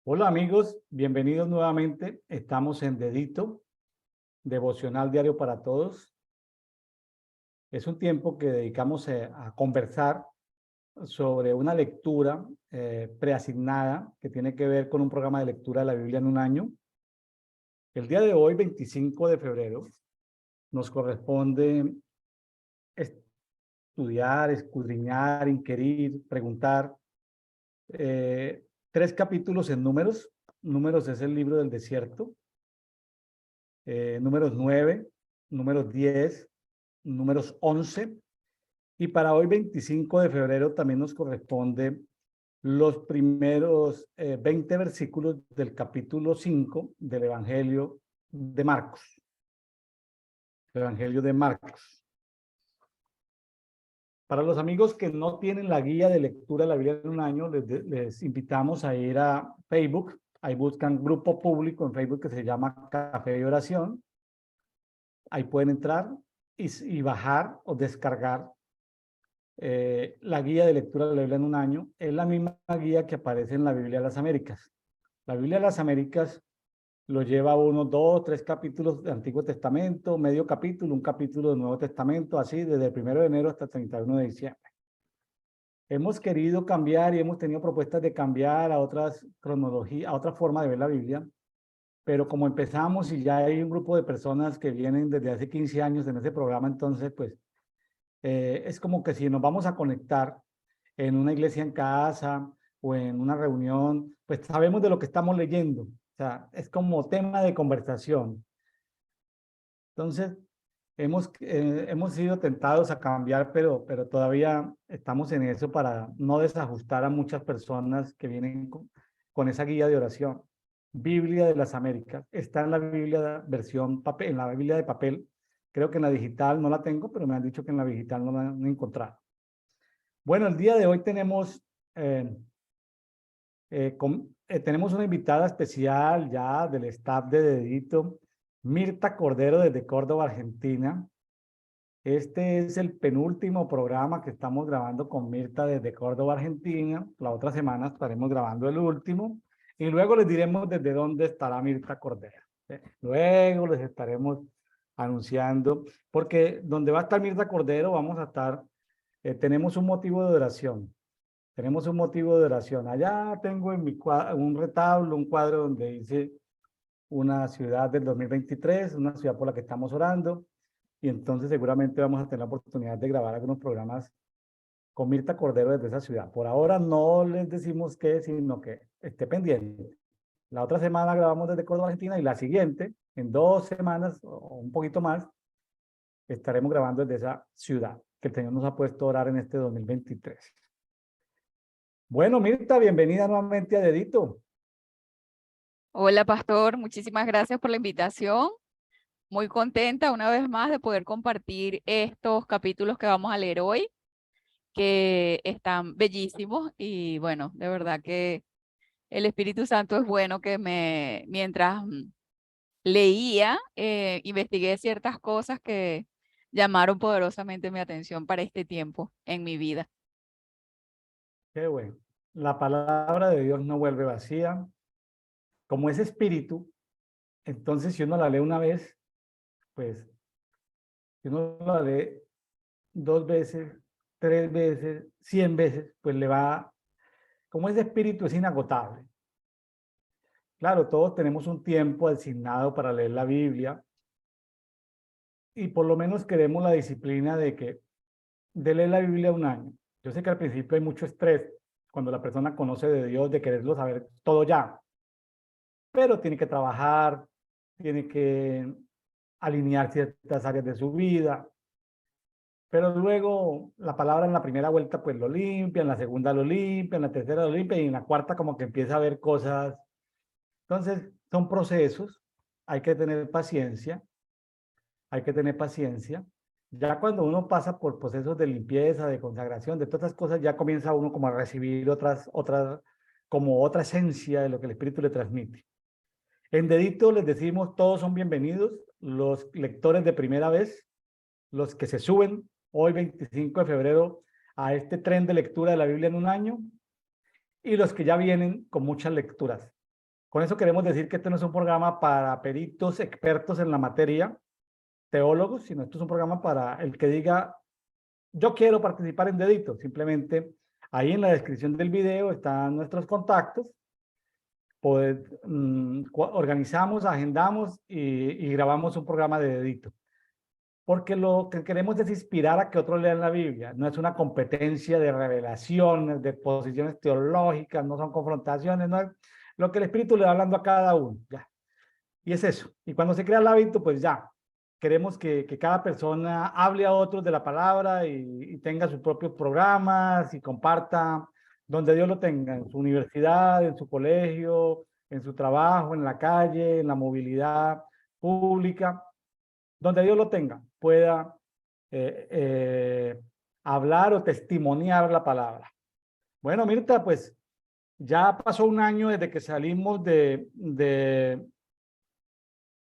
Hola amigos, bienvenidos nuevamente. Estamos en Dedito, Devocional Diario para Todos. Es un tiempo que dedicamos a conversar sobre una lectura preasignada que tiene que ver con un programa de lectura de la Biblia en un año. El día de hoy, 25 de febrero, nos corresponde estudiar, escudriñar, inquirir, preguntar tres capítulos en Números. Números es el libro del desierto. Números 9, números 10, números 11. Y para hoy, 25 de febrero, también nos corresponde los primeros 20 versículos del capítulo 5 del Evangelio de Marcos. Evangelio de Marcos. Para los amigos que no tienen la guía de lectura de la Biblia en un año, les invitamos a ir a Facebook. Ahí buscan grupo público en Facebook que se llama Café de Oración. Ahí pueden entrar y bajar o descargar la guía de lectura de la Biblia en un año. Es la misma guía que aparece en la Biblia de las Américas. La Biblia de las Américas lo lleva unos 2, 3 capítulos del Antiguo Testamento, medio capítulo, un capítulo del Nuevo Testamento, así desde el 1 de enero hasta el 31 de diciembre. Hemos querido cambiar y hemos tenido propuestas de cambiar a otras cronologías, a otra forma de ver la Biblia, pero como empezamos y ya hay un grupo de personas que vienen desde hace 15 años en ese programa, entonces pues es como que si nos vamos a conectar en una iglesia en casa o en una reunión, pues sabemos de lo que estamos leyendo. O sea, es como tema de conversación. Entonces, hemos sido tentados a cambiar, pero todavía estamos en eso para no desajustar a muchas personas que vienen con esa guía de oración. Biblia de las Américas. Está en la Biblia versión papel, en la Biblia de papel. Creo que en la digital no la tengo, pero me han dicho que en la digital no la han encontrado. Bueno, el día de hoy tenemos una invitada especial ya del staff de Dedito, Mirta Cordero desde Córdoba, Argentina. Este es el penúltimo programa que estamos grabando con Mirta desde Córdoba, Argentina. La otra semana estaremos grabando el último y luego les diremos desde dónde estará Mirta Cordero. Luego les estaremos anunciando, porque donde va a estar Mirta Cordero vamos a estar, tenemos un motivo de oración. Tenemos un motivo de oración. Allá tengo en mi un retablo, un cuadro donde dice una ciudad del 2023, una ciudad por la que estamos orando. Y entonces seguramente vamos a tener la oportunidad de grabar algunos programas con Mirta Cordero desde esa ciudad. Por ahora no les decimos qué, sino que esté pendiente. La otra semana grabamos desde Córdoba, Argentina, y la siguiente, en 2 semanas o un poquito más, estaremos grabando desde esa ciudad que el Señor nos ha puesto a orar en este 2023. Bueno, Mirta, bienvenida nuevamente a Dedito. Hola, pastor, muchísimas gracias por la invitación. Muy contenta una vez más de poder compartir estos capítulos que vamos a leer hoy, que están bellísimos y bueno, de verdad que el Espíritu Santo es bueno que mientras leía, investigué ciertas cosas que llamaron poderosamente mi atención para este tiempo en mi vida. Qué bueno. La palabra de Dios no vuelve vacía. Como es espíritu, entonces si uno la lee una vez, pues si uno la lee 2 veces, 3 veces, 100 veces, pues le va, como ese espíritu es inagotable. Claro, todos tenemos un tiempo asignado para leer la Biblia y por lo menos queremos la disciplina de leer la Biblia un año. Yo sé que al principio hay mucho estrés cuando la persona conoce de Dios, de quererlo saber todo ya, pero tiene que trabajar, tiene que alinear ciertas áreas de su vida, pero luego la palabra en la primera vuelta pues lo limpia, en la segunda lo limpia, en la tercera lo limpia y en la cuarta como que empieza a ver cosas. Entonces son procesos, hay que tener paciencia, hay que tener paciencia. Ya cuando uno pasa por procesos de limpieza, de consagración, de todas estas cosas, ya comienza uno como a recibir como otra esencia de lo que el Espíritu le transmite. En Dedito les decimos, todos son bienvenidos, los lectores de primera vez, los que se suben hoy 25 de febrero a este tren de lectura de la Biblia en un año y los que ya vienen con muchas lecturas. Con eso queremos decir que este no es un programa para peritos expertos en la materia, teólogos, sino esto es un programa para el que diga, yo quiero participar en Dedito. Simplemente ahí en la descripción del video están nuestros contactos. Organizamos, agendamos y grabamos un programa de Dedito. Porque lo que queremos es inspirar a que otros lean la Biblia. No es una competencia de revelaciones, de posiciones teológicas, no son confrontaciones, no es lo que el Espíritu le va hablando a cada uno. Ya. Y es eso. Y cuando se crea el hábito, pues ya, queremos que cada persona hable a otros de la palabra y tenga sus propios programas y comparta donde Dios lo tenga, en su universidad, en su colegio, en su trabajo, en la calle, en la movilidad pública, donde Dios lo tenga, pueda hablar o testimoniar la palabra. Bueno, Mirta, pues ya pasó un año desde que salimos de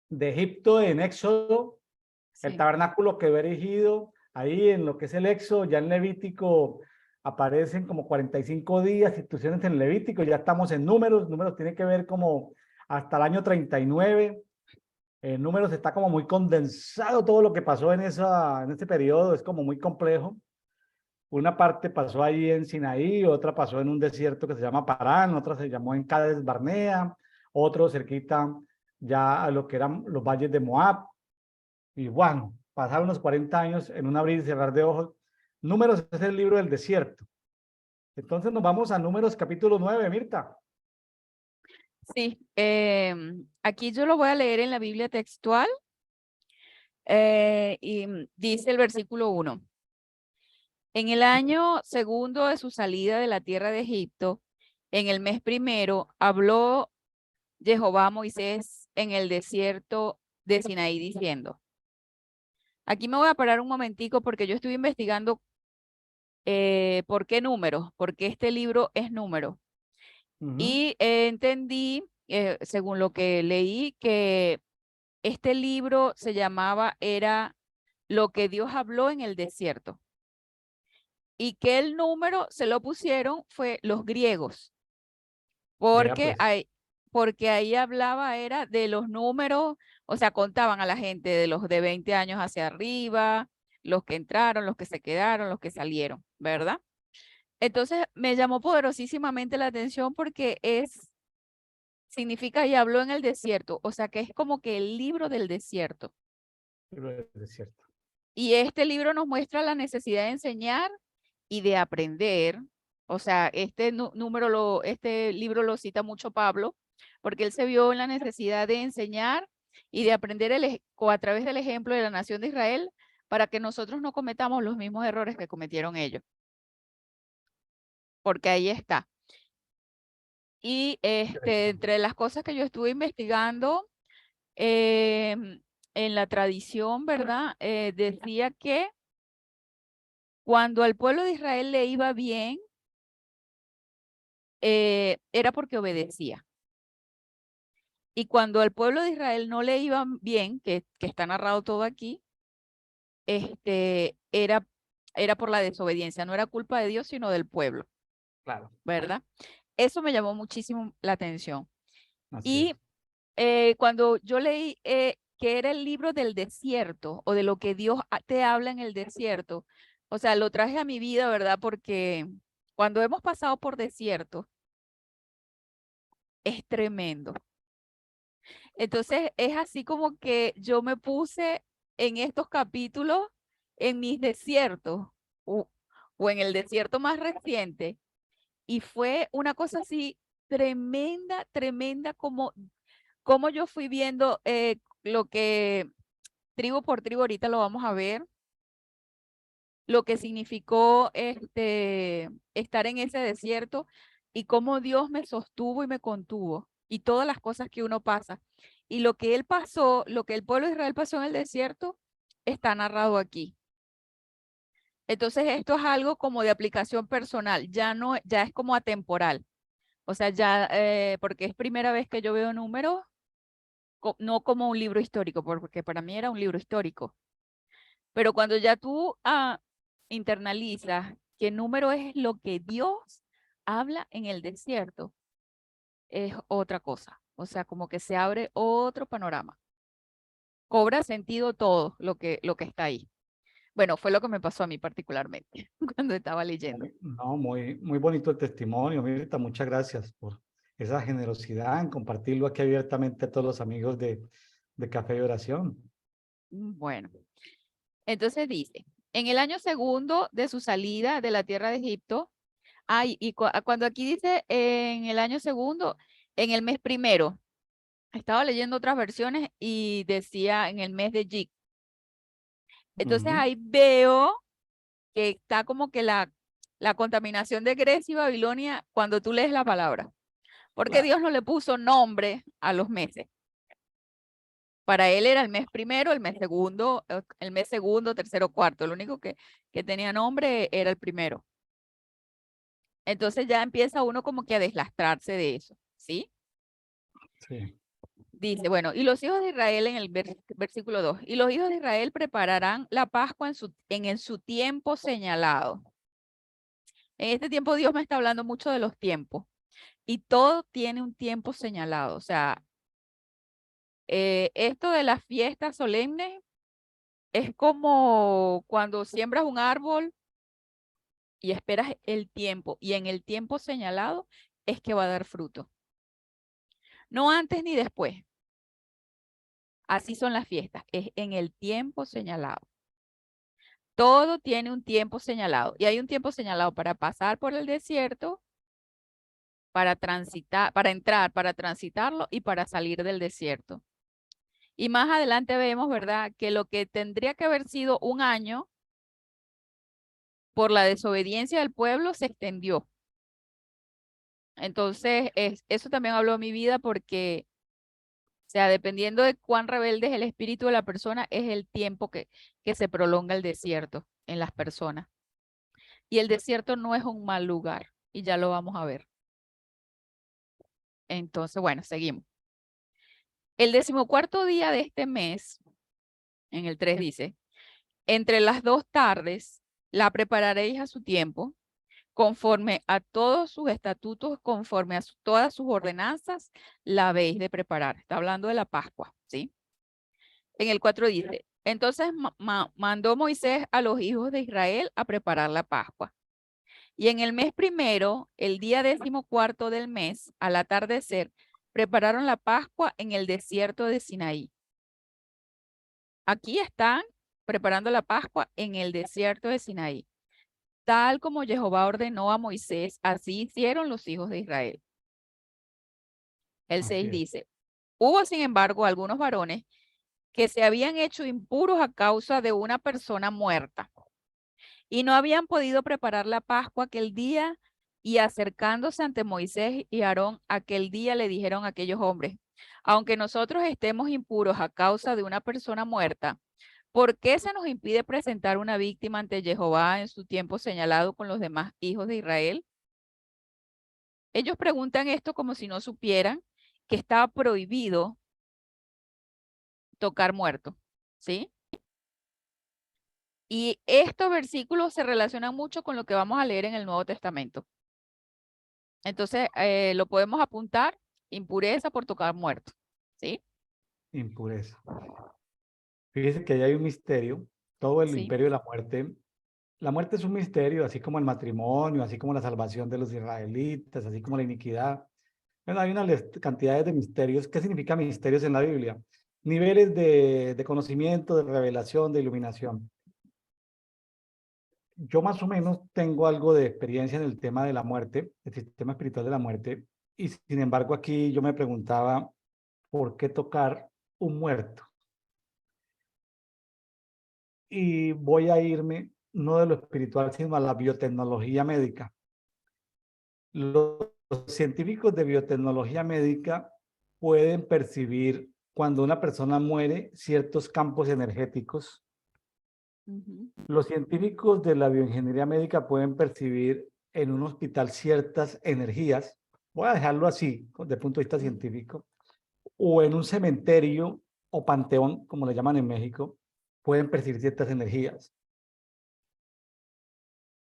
Egipto en Éxodo. El Sí. tabernáculo quedó erigido ahí en lo que es el Éxodo. Ya en Levítico aparecen como 45 días, instituciones en Levítico, ya estamos en números tiene que ver como hasta el año 39. En números está como muy condensado todo lo que pasó en ese periodo, es como muy complejo. Una parte pasó ahí en Sinaí, otra pasó en un desierto que se llama Parán, otra se llamó en Cades Barnea, otro cerquita ya a lo que eran los valles de Moab. Y bueno, pasaron unos 40 años en un abrir y cerrar de ojos. Números es el libro del desierto. Entonces nos vamos a Números capítulo 9, Mirta. Sí, aquí yo lo voy a leer en la Biblia textual y dice el versículo 1. En el año segundo de su salida de la tierra de Egipto, en el mes primero, habló Jehová a Moisés en el desierto de Sinaí diciendo. Aquí me voy a parar un momentico porque yo estuve investigando por qué números, porque este libro es número. Y entendí, según lo que leí, que este libro se llamaba, era lo que Dios habló en el desierto. Y que el número se lo pusieron fue los griegos, Vea porque pues, porque ahí hablaba era de los números, o sea, contaban a la gente de los de 20 años hacia arriba, los que entraron, los que se quedaron, los que salieron, ¿verdad? Entonces me llamó poderosísimamente la atención porque significa y habló en el desierto, o sea que es como que el libro del desierto. libro del desierto. Y este libro nos muestra la necesidad de enseñar y de aprender. O sea, este libro lo cita mucho Pablo, porque él se vio en la necesidad de enseñar y de aprender a través del ejemplo de la nación de Israel para que nosotros no cometamos los mismos errores que cometieron ellos. Porque ahí está. Y entre las cosas que yo estuve investigando en la tradición, ¿verdad? Decía que cuando al pueblo de Israel le iba bien, era porque obedecía. Y cuando al pueblo de Israel no le iba bien, que está narrado todo aquí, era por la desobediencia, no era culpa de Dios, sino del pueblo, Claro, ¿verdad? Eso me llamó muchísimo la atención. así Y es. cuando yo leí que era el libro del desierto o de lo que Dios te habla en el desierto, o sea, lo traje a mi vida, ¿verdad? Porque cuando hemos pasado por desierto, es tremendo. Entonces, es así como que yo me puse en estos capítulos, en mis desiertos o, o en el desierto más reciente, y fue una cosa así tremenda, tremenda como yo fui viendo lo que tribu por tribu, ahorita lo vamos a ver, lo que significó estar en ese desierto y cómo Dios me sostuvo y me contuvo y todas las cosas que uno pasa. Y lo que él pasó, lo que el pueblo de Israel pasó en el desierto, está narrado aquí. Entonces esto es algo como de aplicación personal, ya no, ya es como atemporal. O sea, ya, porque es primera vez que yo veo números, no como un libro histórico, porque para mí era un libro histórico. Pero cuando ya tú internalizas que número es lo que Dios habla en el desierto, es otra cosa. O sea, como que se abre otro panorama. Cobra sentido todo lo que está ahí. Bueno, fue lo que me pasó a mí particularmente cuando estaba leyendo. No, muy bonito el testimonio, Mirta. Muchas gracias por esa generosidad en compartirlo aquí abiertamente a todos los amigos de Café y Oración. Bueno, entonces dice, en el año segundo de su salida de la tierra de Egipto, cuando aquí dice en el año segundo, en el mes primero, estaba leyendo otras versiones y decía en el mes de Yik. Entonces Ujú. ahí veo que está como que la contaminación de Grecia y Babilonia cuando tú lees la palabra, porque Claro, Dios no le puso nombre a los meses. Para él era el mes primero, el mes segundo, tercero, cuarto. Lo único que tenía nombre era el primero. Entonces ya empieza uno como que a deslastrarse de eso, ¿sí? sí. Dice, bueno, y los hijos de Israel en el versículo 2, y los hijos de Israel prepararán la Pascua en su tiempo señalado. En este tiempo Dios me está hablando mucho de los tiempos y todo tiene un tiempo señalado. O sea, esto de las fiestas solemnes es como cuando siembras un árbol y esperas el tiempo y en el tiempo señalado es que va a dar fruto. No antes ni después. Así son las fiestas, es en el tiempo señalado. Todo tiene un tiempo señalado y hay un tiempo señalado para pasar por el desierto, para transitar, para entrar, para transitarlo y para salir del desierto. Y más adelante vemos, ¿verdad?, que lo que tendría que haber sido un año por la desobediencia del pueblo se extendió. Entonces, eso también habló de mi vida porque, o sea, dependiendo de cuán rebelde es el espíritu de la persona, es el tiempo que se prolonga el desierto en las personas. Y el desierto no es un mal lugar, y ya lo vamos a ver. Entonces, bueno, seguimos. El 14º día de este mes, en el 3 dice, entre las 2 tardes la prepararéis a su tiempo, conforme a todos sus estatutos, conforme a todas sus ordenanzas, la habéis de preparar. Está hablando de la Pascua, ¿sí? En el 4 dice, entonces mandó Moisés a los hijos de Israel a preparar la Pascua. Y en el mes primero, el día 14º del mes, al atardecer, prepararon la Pascua en el desierto de Sinaí. Aquí están preparando la Pascua en el desierto de Sinaí. Tal como Jehová ordenó a Moisés, así hicieron los hijos de Israel. El Así 6 es. dice, hubo sin embargo algunos varones que se habían hecho impuros a causa de una persona muerta y no habían podido preparar la Pascua aquel día, y acercándose ante Moisés y Aarón aquel día le dijeron a aquellos hombres, aunque nosotros estemos impuros a causa de una persona muerta, ¿por qué se nos impide presentar una víctima ante Jehová en su tiempo señalado con los demás hijos de Israel? Ellos preguntan esto como si no supieran que estaba prohibido tocar muerto, ¿sí? Y estos versículos se relacionan mucho con lo que vamos a leer en el Nuevo Testamento. Entonces, lo podemos apuntar, impureza por tocar muerto, ¿sí? Impureza. Fíjese que ahí hay un misterio. Todo el Sí. imperio de la muerte. La muerte es un misterio, así como el matrimonio, así como la salvación de los israelitas, así como la iniquidad. Bueno, hay una cantidad de misterios. ¿Qué significa misterios en la Biblia? Niveles de conocimiento, de revelación, de iluminación. Yo más o menos tengo algo de experiencia en el tema de la muerte, el sistema espiritual de la muerte, y sin embargo aquí yo me preguntaba, ¿por qué tocar un muerto? Y voy a irme no de lo espiritual, sino a la biotecnología médica. Los científicos de biotecnología médica pueden percibir cuando una persona muere ciertos campos energéticos. Ujú, Los científicos de la bioingeniería médica pueden percibir en un hospital ciertas energías, voy a dejarlo así, desde el punto de vista ujú. científico, o en un cementerio o panteón, como le llaman en México, pueden percibir ciertas energías.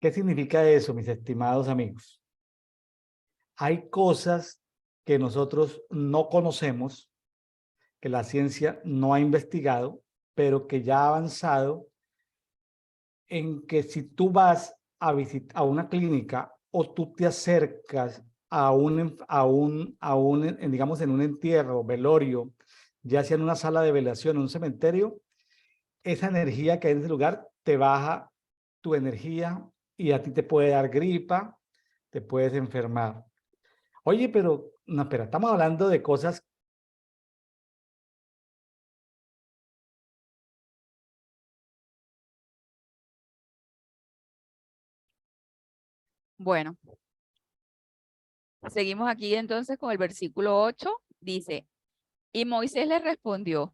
¿Qué significa eso, mis estimados amigos? Hay cosas que nosotros no conocemos, que la ciencia no ha investigado, pero que ya ha avanzado en que si tú vas a visitar a una clínica o tú te acercas digamos, en un entierro, velorio, ya sea en una sala de velación, en un cementerio, esa energía que hay en ese lugar te baja tu energía y a ti te puede dar gripa, te puedes enfermar. Oye, pero, no, espera, estamos hablando de cosas. Bueno, seguimos aquí entonces con el versículo 8. Dice, y Moisés le respondió,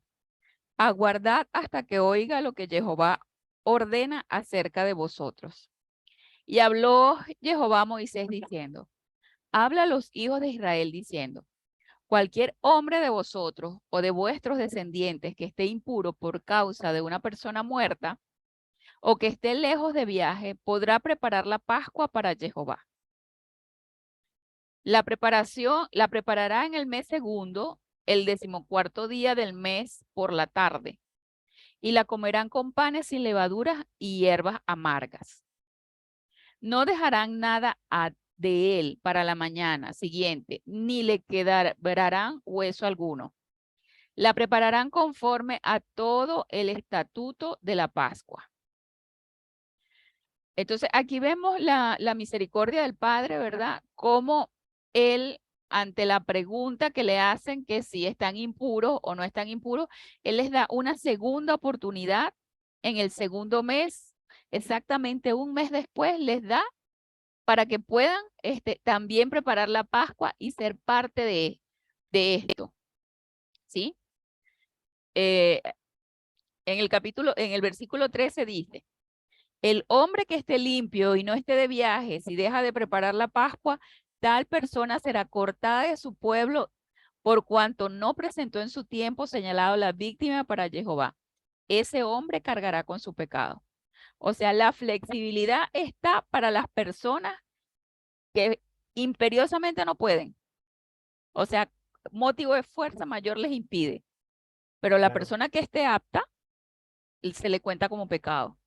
aguardad hasta que oiga lo que Jehová ordena acerca de vosotros. Y habló Jehová a Moisés diciendo, habla a los hijos de Israel diciendo, cualquier hombre de vosotros o de vuestros descendientes que esté impuro por causa de una persona muerta o que esté lejos de viaje, podrá preparar la Pascua para Jehová. La preparación la preparará en el mes segundo, el 14º día del mes por la tarde, y la comerán con panes sin levaduras y hierbas amargas. No dejarán nada de él para la mañana siguiente, ni le quedarán hueso alguno. La prepararán conforme a todo el estatuto de la Pascua. Entonces, aquí vemos la misericordia del Padre, ¿verdad? Cómo él, ante la pregunta que le hacen que si están impuros o no están impuros, él les da una segunda oportunidad en el segundo mes, exactamente un mes después, les da para que puedan también preparar la Pascua y ser parte de esto, ¿sí? En el versículo 13 dice, el hombre que esté limpio y no esté de viaje, si deja de preparar la Pascua, tal persona será cortada de su pueblo por cuanto no presentó en su tiempo señalado la víctima para Jehová. Ese hombre cargará con su pecado. O sea, la flexibilidad está para las personas que imperiosamente no pueden. O sea, motivo de fuerza mayor les impide. Pero la Claro, persona que esté apta, se le cuenta como pecado.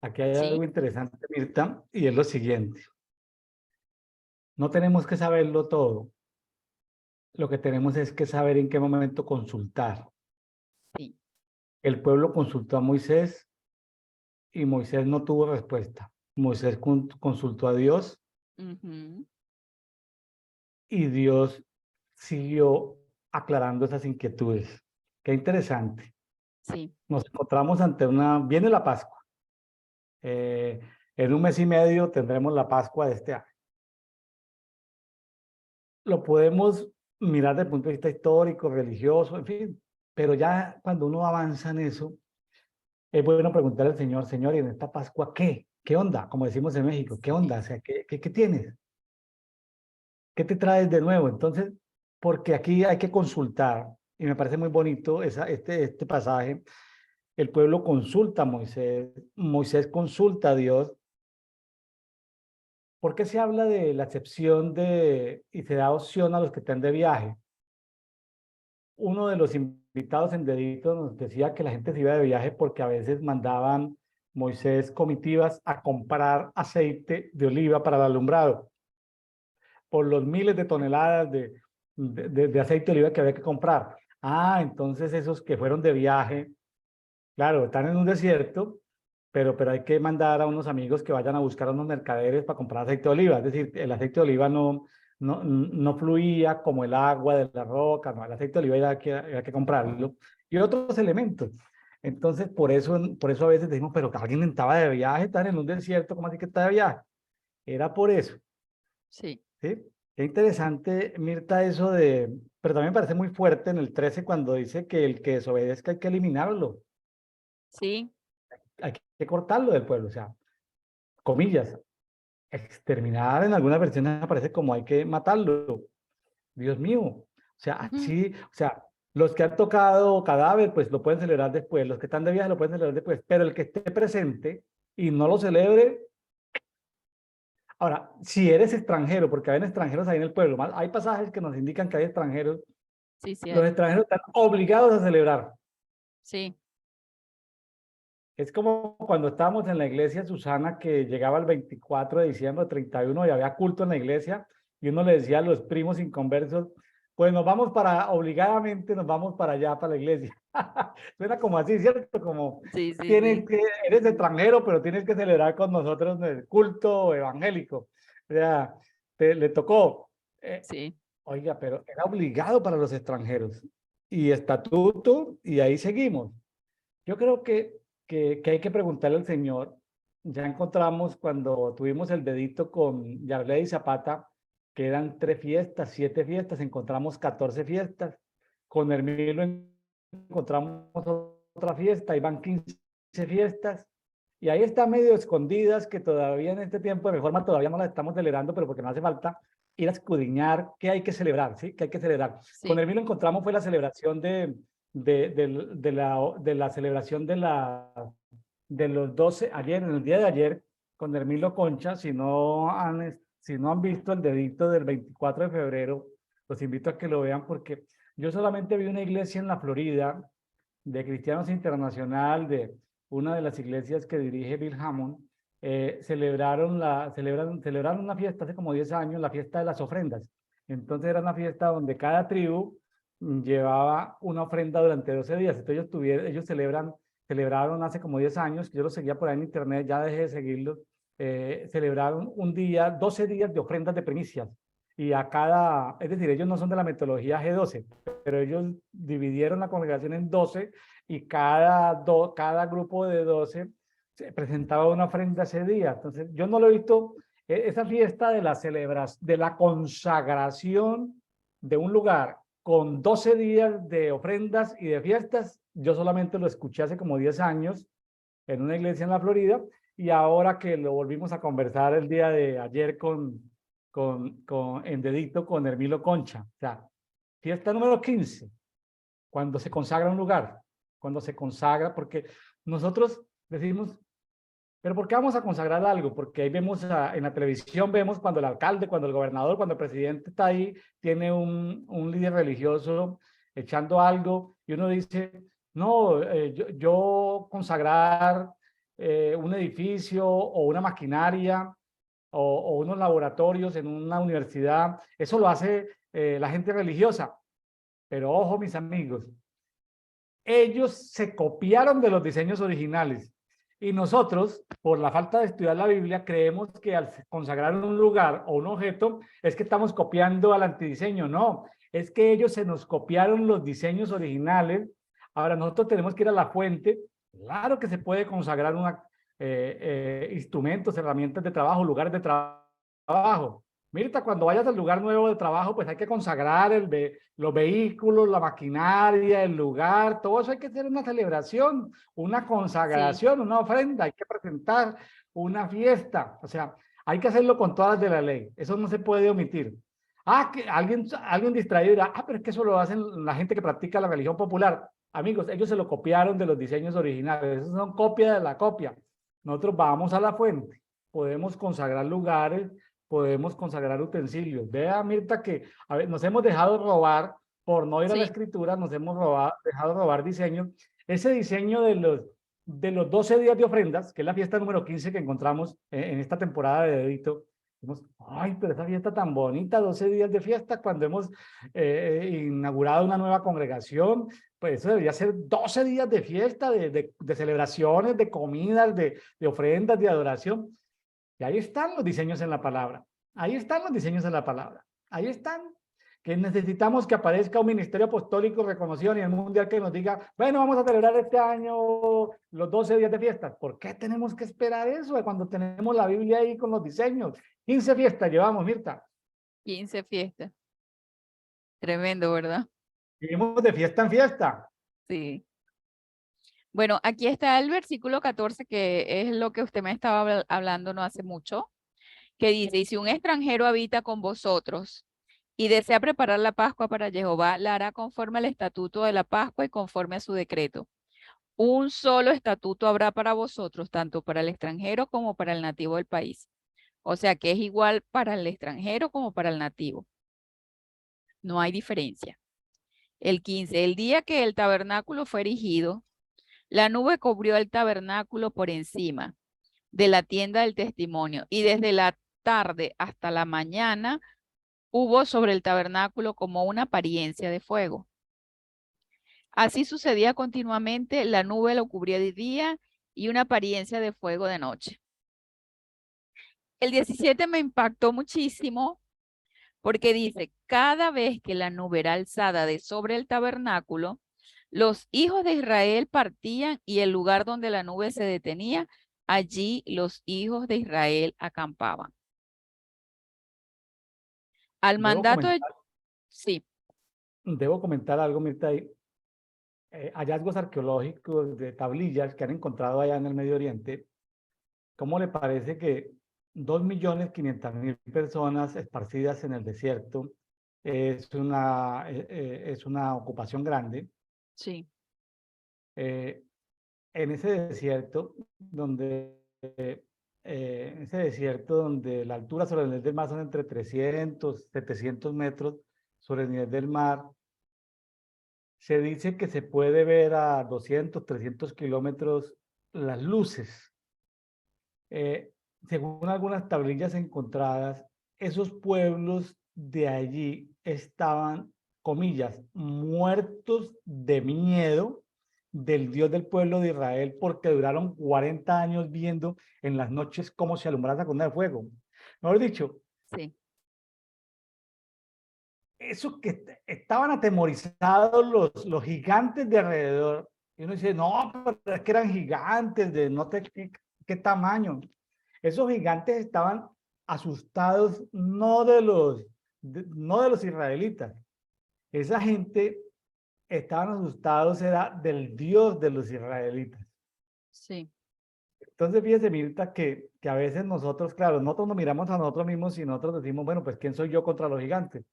aquí hay algo ¿Sí? interesante, Mirta, y es lo siguiente. No tenemos que saberlo todo. Lo que tenemos es que saber en qué momento consultar. Sí. El pueblo consultó a Moisés y Moisés no tuvo respuesta. Moisés consultó a Dios Ujú. y Dios siguió aclarando esas inquietudes. Qué interesante. Sí. Nos encontramos ante viene la Pascua. Eh, en un mes y medio tendremos la Pascua de este año. Lo podemos mirar desde el punto de vista histórico, religioso, en fin, pero ya cuando uno avanza en eso, es bueno preguntar al Señor, Señor, ¿y en esta Pascua qué? ¿Qué onda? Como decimos en México, ¿qué Sí. onda? O sea, ¿qué tienes? ¿Qué te traes de nuevo? Entonces, porque aquí hay que consultar, y me parece muy bonito este pasaje, el pueblo consulta a Moisés, Moisés consulta a Dios. ¿Por qué se habla de la excepción y se da opción a los que estén de viaje? Uno de los invitados en Dedito nos decía que la gente se iba de viaje porque a veces mandaban Moisés comitivas a comprar aceite de oliva para el alumbrado, por los miles de toneladas de aceite de oliva que había que comprar. Ah, entonces esos que fueron de viaje, claro, están en un desierto, pero hay que mandar a unos amigos que vayan a buscar a unos mercaderes para comprar aceite de oliva. Es decir, el aceite de oliva no fluía como el agua de la roca, no, el aceite de oliva había que comprarlo. Y otros elementos. Entonces, por eso a veces decimos, pero que alguien estaba de viaje, estar en un desierto, ¿cómo así que está de viaje? Era por eso, Sí. ¿sí? Qué interesante, Mirta, pero también me parece muy fuerte en el 13 cuando dice que el que desobedezca hay que eliminarlo, Sí. hay que cortarlo del pueblo, o sea, comillas, exterminar en algunas versiones aparece como hay que matarlo. Dios mío, o sea, Ujú. así, o sea, los que han tocado cadáver, pues lo pueden celebrar después, los que están de viaje lo pueden celebrar después, pero el que esté presente y no lo celebre, Ahora, si eres extranjero, porque hay extranjeros ahí en el pueblo, hay pasajes que nos indican que hay extranjeros, Sí, sí los hay. extranjeros están obligados a celebrar. Sí, Es como cuando estábamos en la iglesia Susana, que llegaba el 24 de diciembre, 31, y había culto en la iglesia, y uno le decía a los primos inconversos, pues nos vamos obligadamente nos vamos para allá, para la iglesia. Suena como así, ¿cierto? Como sí, sí, sí. eres extranjero, pero tienes que celebrar con nosotros en el culto evangélico. O sea, le tocó. Eh, Sí, Oiga, pero era obligado para los extranjeros. Y estatuto, y ahí seguimos. Yo creo que hay que preguntarle al Señor. Ya encontramos cuando tuvimos el dedito con Yarley y Zapata, que eran 3 fiestas, 7 fiestas, encontramos 14 fiestas. Con Hermilo encontramos otra fiesta, y van 15 fiestas. Y ahí está medio escondidas, que todavía en este tiempo de reforma todavía no las estamos celebrando, pero porque no hace falta ir a escudriñar qué hay que celebrar, ¿sí? ¿Qué hay que celebrar? Con sí. Hermilo encontramos fue la celebración de la celebración de los 12, ayer, en el día de ayer, con Hermilo Concha. Si no han visto el dedito del 24 de febrero, los invito a que lo vean, porque yo solamente vi una iglesia en la Florida de Cristianos Internacional, de una de las iglesias que dirige Bill Hammond. Celebraron una fiesta hace como 10 años, la fiesta de las ofrendas. Entonces era una fiesta donde cada tribu llevaba una ofrenda durante 12 días. Entonces ellos celebraron hace como 10 años, que yo lo seguía por ahí en internet, ya dejé de seguirlos. Celebraron 12 días de ofrendas de primicias. Y es decir, ellos no son de la metodología G12, pero ellos dividieron la congregación en 12, y cada grupo de 12 se presentaba una ofrenda ese día. Entonces, yo no lo he visto, esa fiesta de la consagración de un lugar con 12 días de ofrendas y de fiestas. Yo solamente lo escuché hace como 10 años en una iglesia en la Florida, y ahora que lo volvimos a conversar el día de ayer en dedito con Hermilo Concha. O sea, fiesta número 15, cuando se consagra un lugar, cuando se consagra, porque nosotros decimos, pero ¿por qué vamos a consagrar algo? Porque ahí vemos en la televisión, vemos cuando el alcalde, cuando el gobernador, cuando el presidente está ahí, tiene un líder religioso echando algo, y uno dice, no, yo consagrar un edificio o una maquinaria o unos laboratorios en una universidad, eso lo hace la gente religiosa. Pero ojo, mis amigos, ellos se copiaron de los diseños originales, y nosotros, por la falta de estudiar la Biblia, creemos que al consagrar un lugar o un objeto es que estamos copiando al antidiseño. No, es que ellos se nos copiaron los diseños originales. Ahora nosotros tenemos que ir a la fuente. Claro que se puede consagrar instrumentos, herramientas de trabajo, lugares de trabajo. Mirta, cuando vayas al lugar nuevo de trabajo, pues hay que consagrar los vehículos, la maquinaria, el lugar, todo eso hay que hacer una celebración, una Sí, consagración, una ofrenda, hay que presentar una fiesta. O sea, hay que hacerlo con todas de la ley. Eso no se puede omitir. Que alguien distraído dirá, pero es que eso lo hacen la gente que practica la religión popular. Amigos, ellos se lo copiaron de los diseños originales. Esos son copia de la copia. Nosotros vamos a la fuente, podemos consagrar lugares, podemos consagrar utensilios. Vea, Mirta, que a ver, nos hemos dejado robar por no ir a la sí, escritura, nos hemos dejado robar diseños. Ese diseño de los 12 días de ofrendas, que es la fiesta número 15 que encontramos en esta temporada de Dedito. Ay, pero esa fiesta tan bonita, 12 días de fiesta, cuando hemos inaugurado una nueva congregación, pues eso debería ser 12 días de fiesta, de celebraciones, de comidas, de ofrendas, de adoración. Y ahí están los diseños en la palabra. Ahí están los diseños en la palabra. Ahí están. Que necesitamos que aparezca un ministerio apostólico reconocido a nivel mundial que nos diga, bueno, vamos a celebrar este año los 12 días de fiestas. ¿Por qué tenemos que esperar eso cuando tenemos la Biblia ahí con los diseños? 15 fiestas llevamos, Mirta. 15 fiestas. Tremendo, ¿verdad? Vivimos de fiesta en fiesta. Sí. Bueno, aquí está el versículo 14, que es lo que usted me estaba hablando no hace mucho, que dice, y si un extranjero habita con vosotros y desea preparar la Pascua para Jehová, la hará conforme al estatuto de la Pascua y conforme a su decreto. Un solo estatuto habrá para vosotros, tanto para el extranjero como para el nativo del país. O sea que es igual para el extranjero como para el nativo. No hay diferencia. El 15, el día que el tabernáculo fue erigido, la nube cubrió el tabernáculo por encima de la tienda del testimonio y desde la tarde hasta la mañana hubo sobre el tabernáculo como una apariencia de fuego. Así sucedía continuamente, la nube lo cubría de día y una apariencia de fuego de noche. El 17 me impactó muchísimo porque dice, cada vez que la nube era alzada de sobre el tabernáculo, los hijos de Israel partían y el lugar donde la nube se detenía, allí los hijos de Israel acampaban. Al Debo mandato de... comentar, Sí, debo comentar algo, Mirta, hallazgos arqueológicos de tablillas que han encontrado allá en el Medio Oriente. ¿Cómo le parece que 2.500.000 personas esparcidas en el desierto es una ocupación grande? sí, Eh, en ese desierto, donde la altura sobre el nivel del mar son entre 300, 700 metros sobre el nivel del mar, se dice que se puede ver a 200, 300 kilómetros las luces. Eh, Según algunas tablillas encontradas, esos pueblos de allí estaban, comillas, muertos de miedo del Dios del pueblo de Israel porque duraron 40 años viendo en las noches cómo se alumbraba la columna de fuego. Mejor dicho, sí, eso que estaban atemorizados los gigantes de alrededor. Y uno dice, no, pero es que eran gigantes de no sé qué tamaño. Esos gigantes estaban asustados no de los israelitas. Esa gente estaban asustados era del Dios de los israelitas. sí. Entonces, fíjese, Mirta, que a veces nosotros, claro, nosotros nos miramos a nosotros mismos y nosotros decimos, bueno, pues, ¿quién soy yo contra los gigantes?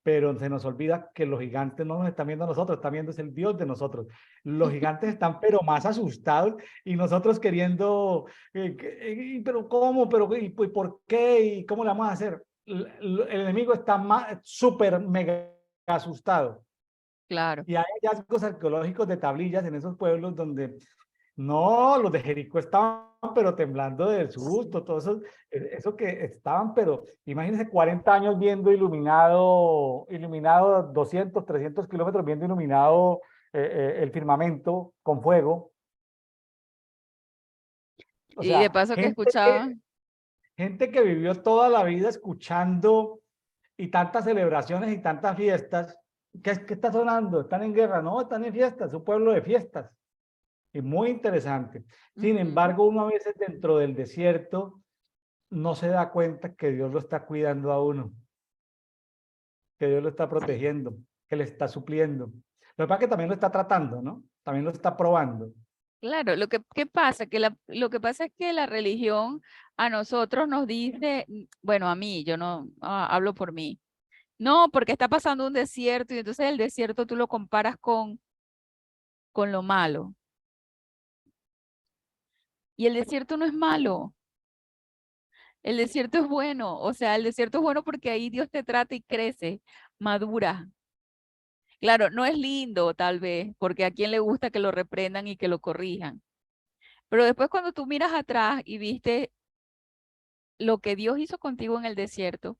Pero se nos olvida que los gigantes no nos están viendo a nosotros, están viendo es el Dios de nosotros. Los gigantes están pero más asustados y nosotros queriendo, pero ¿cómo? Pero ¿y por qué? ¿Y cómo le vamos a hacer? El enemigo está más súper mega asustado. Claro. Y hay hallazgos arqueológicos de tablillas en esos pueblos donde no, los de Jericó estaban pero temblando del susto, todo eso, eso que estaban, pero imagínense 40 años viendo iluminado 200, 300 kilómetros, viendo iluminado el firmamento con fuego. O Y de sea, paso que escuchaba, gente que vivió toda la vida escuchando y tantas celebraciones y tantas fiestas. ¿Qué está sonando? ¿Están en guerra? No, están en fiestas, es un pueblo de fiestas. Y muy interesante. Sin ujú, embargo, uno a veces dentro del desierto no se da cuenta que Dios lo está cuidando a uno, que Dios lo está sí. protegiendo, que le está supliendo. Lo que pasa es que también lo está tratando, ¿no? También lo está probando. Claro, lo que ¿qué pasa? Lo que pasa es que la religión a nosotros nos dice, bueno, a mí, yo no hablo por mí. No, porque está pasando un desierto y entonces el desierto tú lo comparas con lo malo. Y el desierto no es malo, el desierto es bueno. O sea, el desierto es bueno porque ahí Dios te trata y crece, madura. Claro, no es lindo tal vez, porque a quién le gusta que lo reprendan y que lo corrijan. Pero después cuando tú miras atrás y viste lo que Dios hizo contigo en el desierto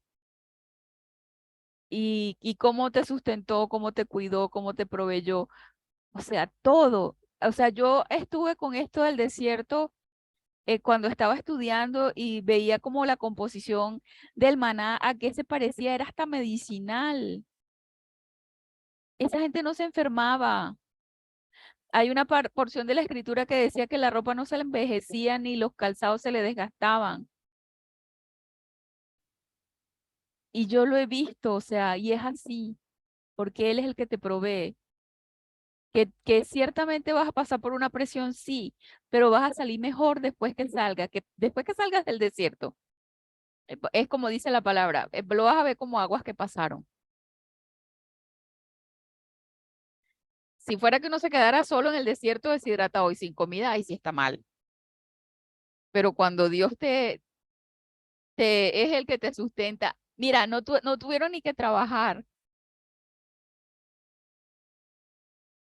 y cómo te sustentó, cómo te cuidó, cómo te proveyó, o sea, todo. O sea, yo estuve con esto del desierto cuando estaba estudiando y veía como la composición del maná, a qué se parecía, era hasta medicinal. Esa gente no se enfermaba. Hay una porción de la escritura que decía que la ropa no se le envejecía ni los calzados se le desgastaban. Y yo lo he visto, o sea, y es así, porque Él es el que te provee. Que ciertamente vas a pasar por una presión, sí, pero vas a salir mejor después que salga, que después que salgas del desierto. Es como dice la palabra, lo vas a ver como aguas que pasaron. Si fuera que uno se quedara solo en el desierto deshidratado y sin comida, ahí sí está mal. Pero cuando Dios es el que te sustenta. Mira, no tuvieron ni que trabajar.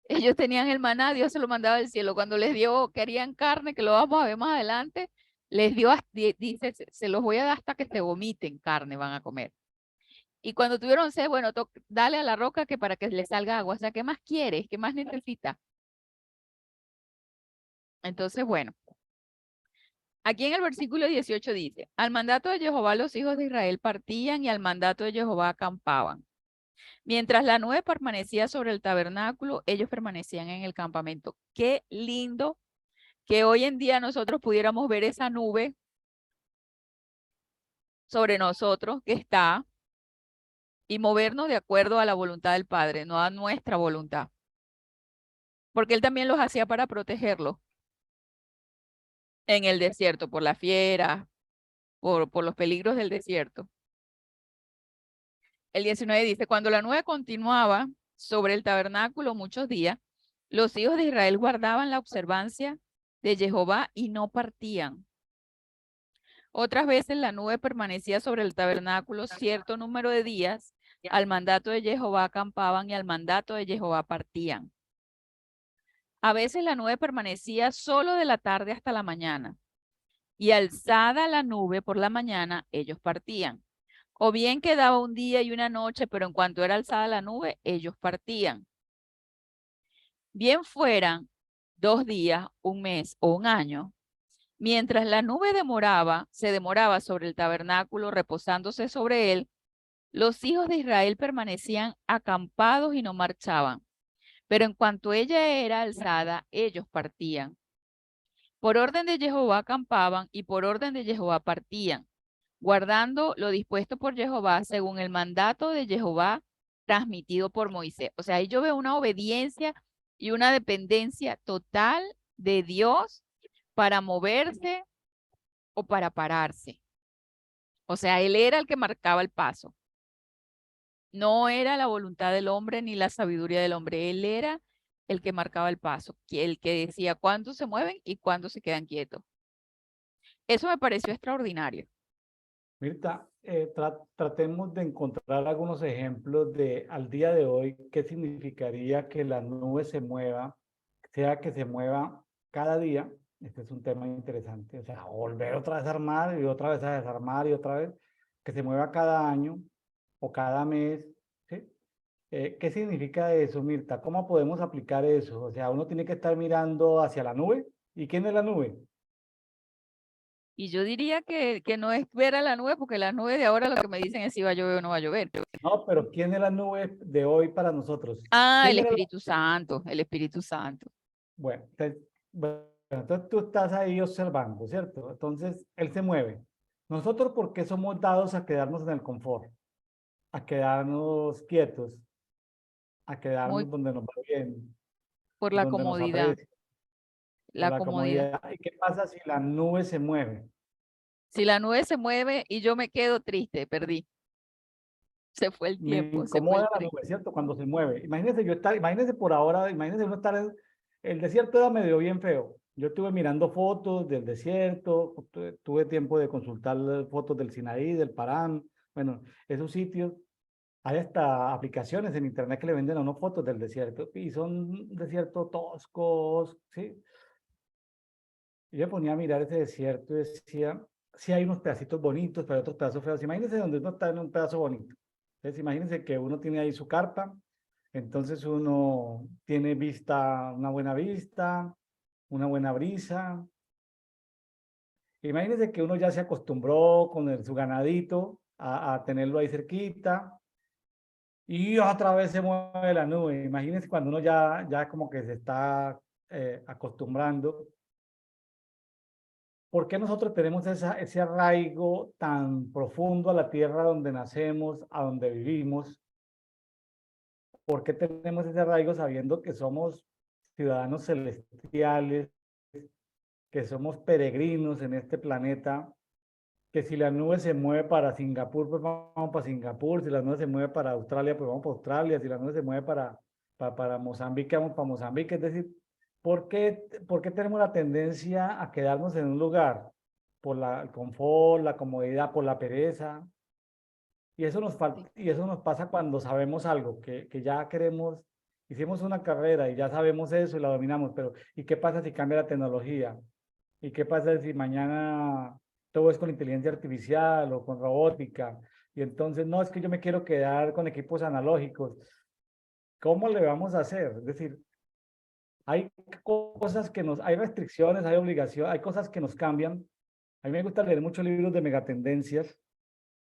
Ellos tenían el maná, Dios se lo mandaba del cielo. Cuando les dio, querían carne, que lo vamos a ver más adelante, les dio, dice, se los voy a dar hasta que se vomiten carne, van a comer. Y cuando tuvieron sed, bueno, dale a la roca que para que le salga agua. O sea, ¿qué más quieres? ¿Qué más necesitas? Entonces, bueno, aquí en el versículo 18 dice, al mandato de Jehová los hijos de Israel partían y al mandato de Jehová acampaban. Mientras la nube permanecía sobre el tabernáculo, ellos permanecían en el campamento. Qué lindo que hoy en día nosotros pudiéramos ver esa nube sobre nosotros que está y movernos de acuerdo a la voluntad del Padre, no a nuestra voluntad. Porque Él también los hacía para protegerlos en el desierto, por la fiera, por los peligros del desierto. El 19 dice, cuando la nube continuaba sobre el tabernáculo muchos días, los hijos de Israel guardaban la observancia de Jehová y no partían. Otras veces la nube permanecía sobre el tabernáculo cierto número de días, al mandato de Jehová acampaban y al mandato de Jehová partían. A veces la nube permanecía solo de la tarde hasta la mañana, y alzada la nube por la mañana, ellos partían. O bien quedaba un día y una noche, pero en cuanto era alzada la nube, ellos partían. Bien fueran 2 días, un mes o un año, mientras la nube se demoraba sobre el tabernáculo, reposándose sobre él, los hijos de Israel permanecían acampados y no marchaban. Pero en cuanto ella era alzada, ellos partían. Por orden de Jehová acampaban y por orden de Jehová partían, guardando lo dispuesto por Jehová según el mandato de Jehová transmitido por Moisés. O sea, ahí yo veo una obediencia y una dependencia total de Dios para moverse o para pararse. O sea, Él era el que marcaba el paso. No era la voluntad del hombre ni la sabiduría del hombre. Él era el que marcaba el paso, el que decía cuándo se mueven y cuándo se quedan quietos. Eso me pareció extraordinario. Mirta, tratemos de encontrar algunos ejemplos de al día de hoy qué significaría que la nube se mueva, sea que se mueva cada día. Este es un tema interesante. O sea, volver otra vez a armar y otra vez a desarmar y otra vez que se mueva cada año o cada mes. ¿Sí? ¿Qué significa eso, Mirta? ¿Cómo podemos aplicar eso? O sea, uno tiene que estar mirando hacia la nube. ¿Y quién es la nube? Y yo diría que no es ver a la nube, porque la nube de ahora lo que me dicen es si va a llover o no va a llover. No, pero ¿quién es la nube de hoy para nosotros? Ah, el ¿Quién era la... Espíritu Santo, el Espíritu Santo. Bueno, entonces tú estás ahí observando, ¿cierto? Entonces él se mueve. Nosotros, ¿por qué somos dados a quedarnos en el confort? A quedarnos quietos, a Muy quedarnos donde nos va bien, por la donde nos comodidad, aprecia, por la la comodidad. comodidad. ¿Y qué pasa si la nube se mueve? Si la nube se mueve y yo me quedo triste, perdí. Se fue el Me tiempo, se fue el incomoda la tren. nube, ¿cierto? Cuando se mueve. Imagínense por ahora, imagínense uno estar en el desierto era medio bien feo. Yo estuve mirando fotos del desierto, tuve tiempo de consultar fotos del Sinaí, del Parán, bueno, esos sitios. Hay hasta aplicaciones en internet que le venden a uno fotos del desierto y son desiertos toscos, ¿sí? Y yo me ponía a mirar ese desierto y decía, sí hay unos pedacitos bonitos, pero hay otros pedazos feos. Imagínense donde uno está en un pedazo bonito. Entonces, imagínense que uno tiene ahí su carpa, entonces uno tiene vista, una buena brisa. Imagínense que uno ya se acostumbró con su ganadito a tenerlo ahí cerquita y otra vez se mueve la nube. Imagínense cuando uno ya como que se está acostumbrando. ¿Por qué nosotros tenemos ese arraigo tan profundo a la tierra donde nacemos, a donde vivimos? ¿Por qué tenemos ese arraigo sabiendo que somos ciudadanos celestiales, que somos peregrinos en este planeta? Que si la nube se mueve para Singapur, pues vamos para Singapur. Si la nube se mueve para Australia, pues vamos para Australia. Si la nube se mueve para Mozambique, vamos para Mozambique. Es decir, ¿por qué tenemos la tendencia a quedarnos en un lugar? por el confort, la comodidad, por la pereza. Y eso nos falta, y eso nos pasa cuando sabemos algo, que ya queremos, hicimos una carrera y ya sabemos eso y la dominamos, pero ¿y qué pasa si cambia la tecnología? ¿Y qué pasa si mañana todo es con inteligencia artificial o con robótica? Y entonces, no, es que yo me quiero quedar con equipos analógicos. ¿Cómo le vamos a hacer? Es decir, hay cosas que hay restricciones, hay obligaciones, hay cosas que nos cambian. A mí me gusta leer muchos libros de megatendencias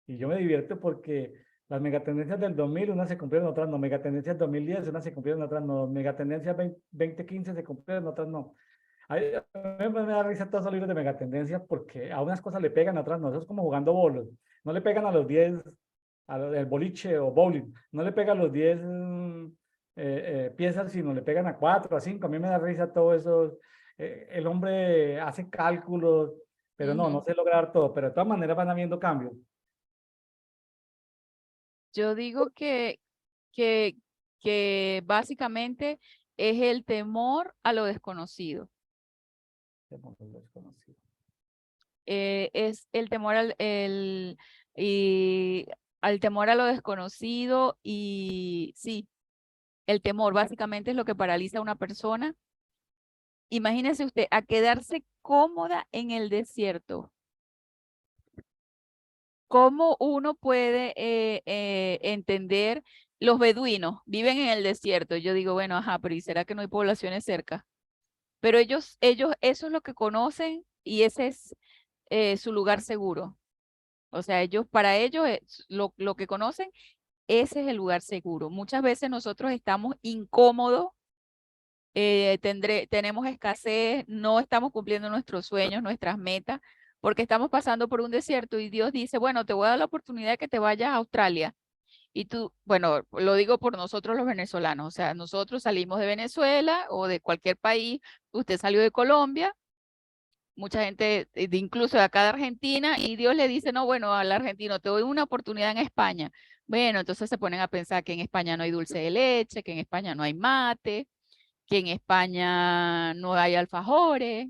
y yo me divierto porque las megatendencias del 2000, unas se cumplieron, otras no. Megatendencias 2010, unas se cumplieron, otras no. Megatendencias 2015 se cumplieron, otras no. A mí me da risa todos los libros de megatendencias porque a unas cosas le pegan, a otras no. Eso es como jugando bolos. No le pegan a los 10, el boliche o bowling. No le pegan a los 10 piezas, sino le pegan a 4, a 5. A mí me da risa todo eso. El hombre hace cálculos, pero no sé lograr todo. Pero de todas maneras van habiendo cambios. Yo digo que básicamente es el temor a lo desconocido. Es el temor al temor a lo desconocido y sí, el temor básicamente es lo que paraliza a una persona. Imagínese usted a quedarse cómoda en el desierto. ¿Cómo uno puede entender? Los beduinos viven en el desierto. Yo digo, bueno, ajá, pero ¿y será que no hay poblaciones cerca? Pero ellos, eso es lo que conocen y ese es su lugar seguro. O sea, para ellos, lo que conocen, ese es el lugar seguro. Muchas veces nosotros estamos incómodos, tenemos escasez, no estamos cumpliendo nuestros sueños, nuestras metas, porque estamos pasando por un desierto y Dios dice, bueno, te voy a dar la oportunidad de que te vayas a Australia. Y tú, bueno, lo digo por nosotros los venezolanos, o sea, nosotros salimos de Venezuela o de cualquier país, usted salió de Colombia, mucha gente, incluso de acá de Argentina, y Dios le dice, no, bueno, al argentino, te doy una oportunidad en España. Bueno, entonces se ponen a pensar que en España no hay dulce de leche, que en España no hay mate, que en España no hay alfajores,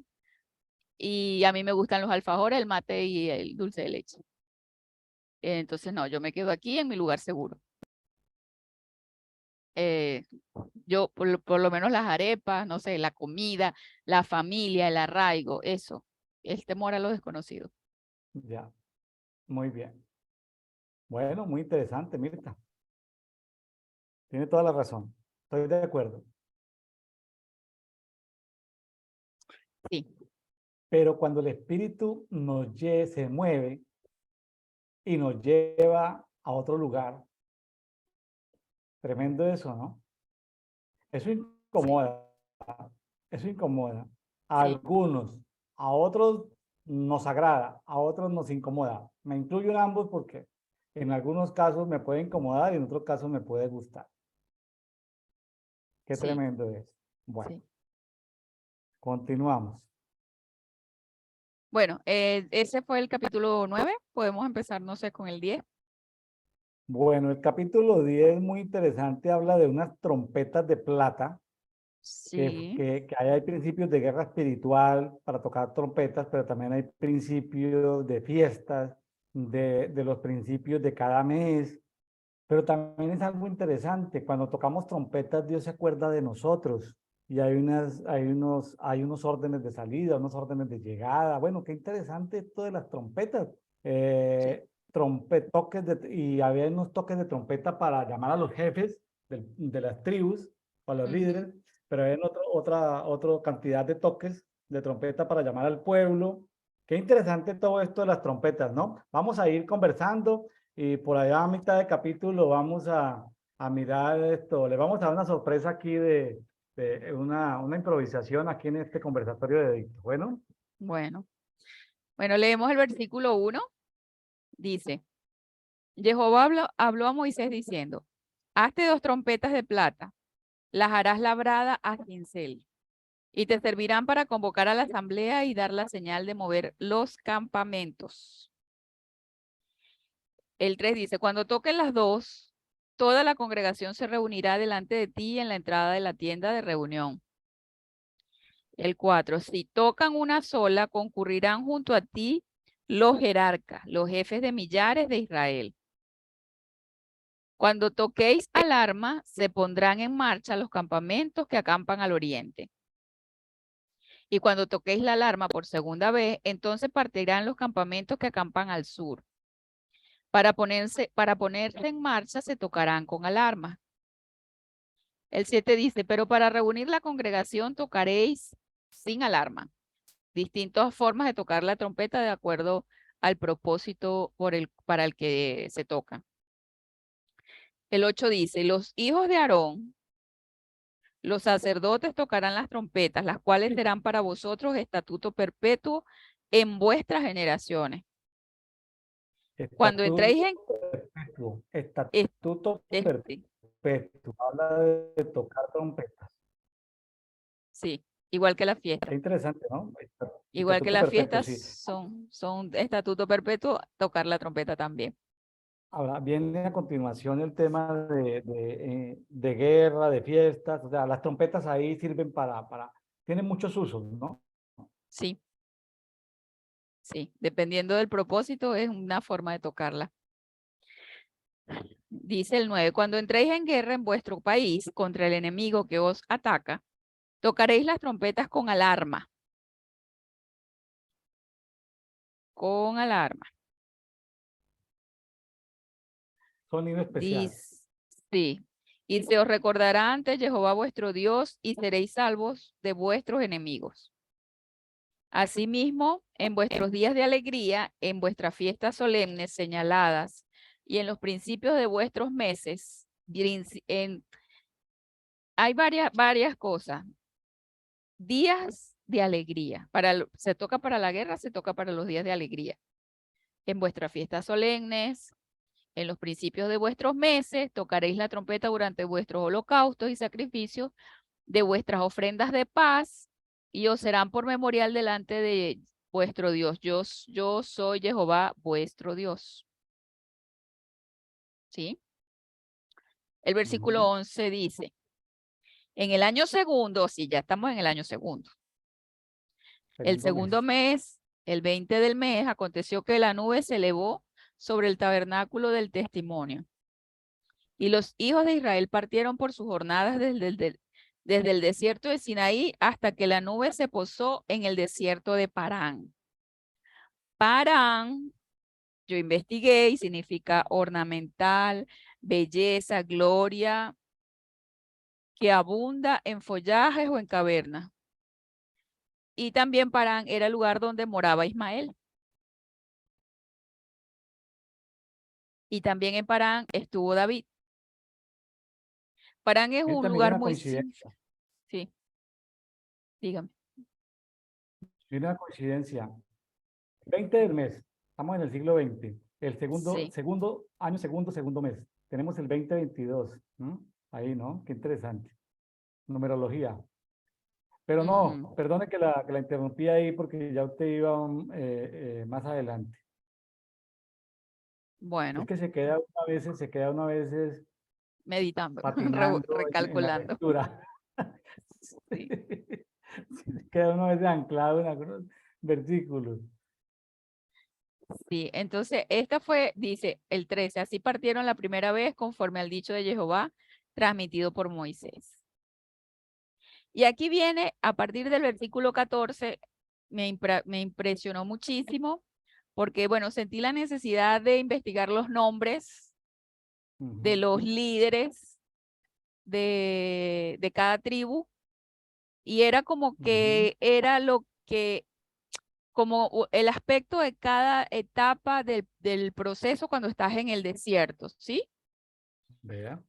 y a mí me gustan los alfajores, el mate y el dulce de leche. Entonces, no, yo me quedo aquí en mi lugar seguro. Yo, por lo menos las arepas, no sé, la comida, la familia, el arraigo, eso, el temor a lo desconocido. Ya, muy bien. Bueno, muy interesante, Mirta. Tiene toda la razón. Estoy de acuerdo. Sí, Pero cuando el espíritu se mueve y nos lleva a otro lugar, tremendo eso, ¿no? Eso sí, incomoda. Eso incomoda. A sí, algunos, a otros nos agrada, a otros nos incomoda. Me incluyo en ambos porque en algunos casos me puede incomodar y en otros casos me puede gustar. Qué sí, tremendo es. Bueno, sí. continuamos. Bueno, ese fue el capítulo 9. Podemos empezar, no sé, con el 10. Bueno, el capítulo 10 es muy interesante, habla de unas trompetas de plata, Sí. que ahí hay principios de guerra espiritual para tocar trompetas, pero también hay principios de fiestas, de los principios de cada mes, pero también es algo interesante, cuando tocamos trompetas Dios se acuerda de nosotros y hay unos órdenes de salida, unos órdenes de llegada. Bueno, qué interesante esto de las trompetas. Sí. Y había unos toques de trompeta para llamar a los jefes de las tribus, o a los Ujú. líderes, pero hay otra cantidad de toques de trompeta para llamar al pueblo. Qué interesante todo esto de las trompetas, ¿no? Vamos a ir conversando y por allá a mitad de capítulo vamos a mirar esto. Le vamos a dar una sorpresa aquí de una improvisación aquí en este conversatorio de Edicto. Bueno, Bueno, bueno, leemos el versículo 1. Dice, Jehová habló a Moisés diciendo, hazte 2 trompetas de plata, las harás labrada a cincel, y te servirán para convocar a la asamblea y dar la señal de mover los campamentos. El 3 dice, cuando toquen las 2, toda la congregación se reunirá delante de ti en la entrada de la tienda de reunión. El 4, si tocan una sola, concurrirán junto a ti los jerarcas, los jefes de millares de Israel. Cuando toquéis alarma, se pondrán en marcha los campamentos que acampan al oriente. Y cuando toquéis la alarma por segunda vez, entonces partirán los campamentos que acampan al sur. Para ponerse en marcha, se tocarán con alarma. El 7 dice, pero para reunir la congregación tocaréis sin alarma. Distintas formas de tocar la trompeta de acuerdo al propósito para el que se toca. El 8 dice, los hijos de Aarón, los sacerdotes tocarán las trompetas, las cuales serán para vosotros estatuto perpetuo en vuestras generaciones. Cuando entréis en... Estatuto perpetuo. Habla de tocar trompetas. Sí, igual que la fiesta. Qué interesante, ¿no? Igual que las fiestas sí. son estatuto perpetuo, tocar la trompeta también. Ahora viene a continuación el tema de guerra, de fiestas, o sea, las trompetas ahí sirven tienen muchos usos, ¿no? Sí. Sí, dependiendo del propósito es una forma de tocarla. Dice el 9, cuando entréis en guerra en vuestro país contra el enemigo que os ataca, tocaréis las trompetas con alarma. Con alarma. Sonido especial. Sí. Y se os recordará ante Jehová vuestro Dios y seréis salvos de vuestros enemigos. Asimismo, en vuestros días de alegría, en vuestras fiestas solemnes señaladas y en los principios de vuestros meses, hay varias cosas. Días de alegría. Se toca para la guerra, se toca para los días de alegría. En vuestras fiestas solemnes, en los principios de vuestros meses, tocaréis la trompeta durante vuestros holocaustos y sacrificios de vuestras ofrendas de paz y os serán por memorial delante de vuestro Dios. Yo soy Jehová, vuestro Dios. ¿Sí? El versículo 11 dice, en el año segundo, sí, ya estamos en el año segundo. El segundo mes, el 20 del mes, aconteció que la nube se elevó sobre el tabernáculo del testimonio. Y los hijos de Israel partieron por sus jornadas desde el desierto de Sinaí hasta que la nube se posó en el desierto de Parán. Parán, yo investigué y significa ornamental, belleza, gloria, que abunda en follajes o en cavernas. Y también Parán era el lugar donde moraba Ismael. Y también en Parán estuvo David. Parán es un lugar muy... Sí, dígame. Y una coincidencia. 20 del mes. Estamos en el siglo XX. El segundo mes. Tenemos el 2022. Ahí, ¿no? Qué interesante. Numerología. Pero no, perdone que la interrumpí ahí porque ya usted iba más adelante. Bueno. Es que se queda una veces meditando, patinando en la recalculando. lectura. Sí. Se queda una vez anclado en algunos versículos. Sí, entonces esta fue, dice el 13, así partieron la primera vez conforme al dicho de Jehová transmitido por Moisés. Y aquí viene, a partir del versículo 14, me impresionó muchísimo porque, bueno, sentí la necesidad de investigar los nombres de los líderes de cada tribu y era como que era lo que, como el aspecto de cada etapa del proceso cuando estás en el desierto, ¿sí? Vea.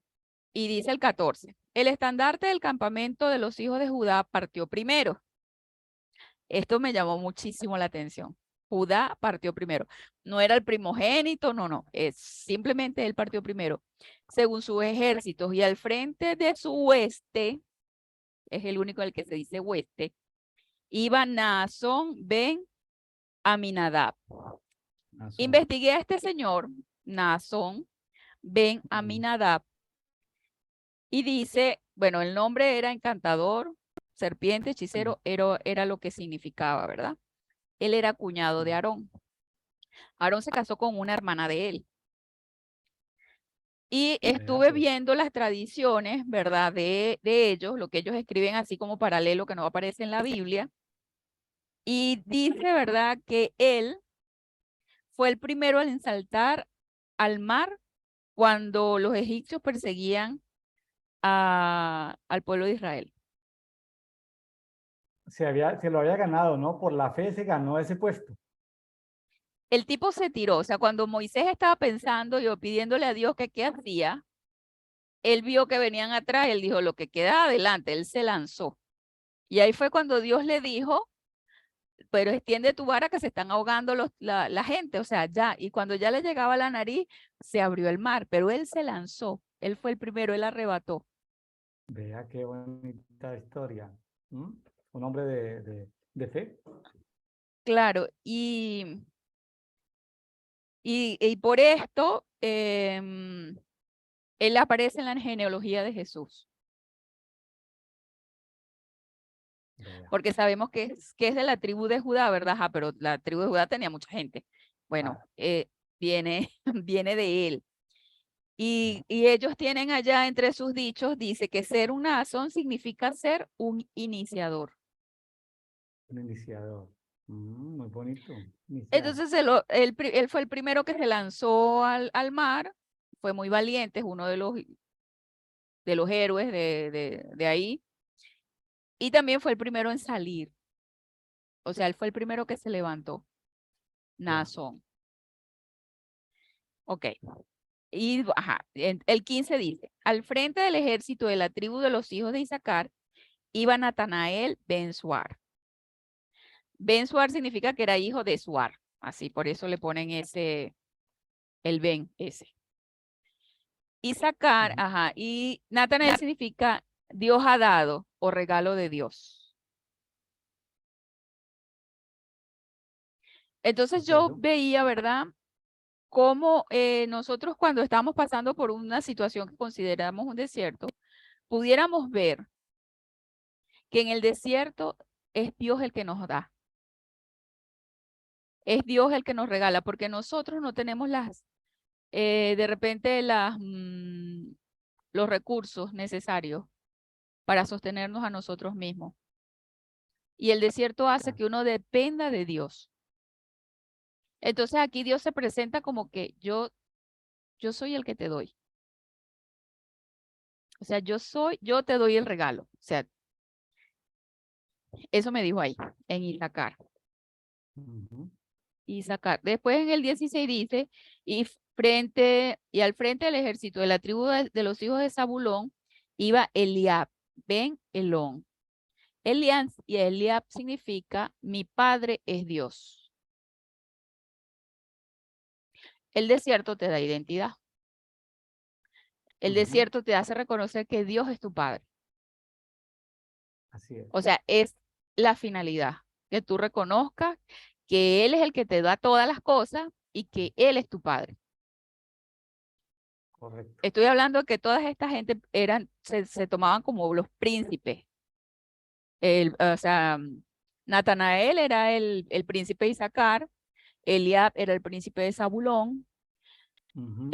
Y dice el 14, el estandarte del campamento de los hijos de Judá partió primero. Esto me llamó muchísimo la atención. Judá partió primero. No era el primogénito, no, es simplemente él partió primero. Según sus ejércitos y al frente de su hueste, es el único del que se dice hueste, iba Naasón ben Aminadab. Investigué a este señor, Naasón ben Aminadab, y dice, bueno, el nombre era encantador, serpiente, hechicero, era lo que significaba, ¿verdad? Él era cuñado de Aarón. Aarón se casó con una hermana de él. Y Vea, estuve pues. viendo las tradiciones, ¿verdad? De ellos, lo que ellos escriben así como paralelo que no aparece en la Biblia. Y dice, ¿verdad? Que él fue el primero al saltar al mar cuando los egipcios perseguían al pueblo de Israel. Se lo había ganado, ¿no? Por la fe se ganó ese puesto. El tipo se tiró, o sea, cuando Moisés estaba pensando y pidiéndole a Dios que qué hacía, él vio que venían atrás, él dijo, lo que queda adelante, él se lanzó. Y ahí fue cuando Dios le dijo, pero extiende tu vara que se están ahogando la gente, o sea, ya. Y cuando ya le llegaba a la nariz, se abrió el mar, pero él se lanzó, él fue el primero, él arrebató. Vea qué bonita historia. ¿Mm? Un hombre de fe. Claro, y por esto él aparece en la genealogía de Jesús, Vea. porque sabemos que es de la tribu de Judá, ¿verdad? Ajá, pero la tribu de Judá tenía mucha gente. Bueno, Claro. viene, viene de él. Vea. Y ellos tienen allá entre sus dichos, dice que ser un Naasón significa ser un iniciador. Un iniciador. Muy bonito. Iniciar. Entonces él fue el primero que se lanzó al mar, fue muy valiente, es uno de los héroes de ahí, y también fue el primero en salir, o sea, él fue el primero que se levantó, Ya. Naasón. Ok, y ajá, el 15 dice, al frente del ejército de la tribu de los hijos de Isaacar iba Natanael Ben Suar. Ben Suar significa que era hijo de Suar, así por eso le ponen el Ben ese. Isaacar, Ujú. ajá, y Natanael significa Dios ha dado o regalo de Dios. ¿De Entonces yo acuerdo? veía, ¿verdad? Cómo nosotros cuando estamos pasando por una situación que consideramos un desierto, pudiéramos ver que en el desierto es Dios el que nos da, es Dios el que nos regala, porque nosotros no tenemos de repente los recursos necesarios para sostenernos a nosotros mismos. Y el desierto hace Ya. que uno dependa de Dios. Entonces aquí Dios se presenta como que yo soy el que te doy. O sea, yo te doy el regalo. O sea, eso me dijo ahí, en Isaacar. Ujú. Isaacar. Después en el 16 dice, y al frente del ejército de la tribu de los hijos de Zabulón iba Eliab, ben Elón. Eliab significa mi padre es Dios. El desierto te da identidad. El Ujú. desierto te hace reconocer que Dios es tu padre. Así es. O sea, es la finalidad, que tú reconozcas que Él es el que te da todas las cosas y que Él es tu padre. Correcto. Estoy hablando de que toda esta gente se tomaban como los príncipes. O sea, Natanael era el príncipe de Isaacar, Eliab era el príncipe de Zabulón. Ujú.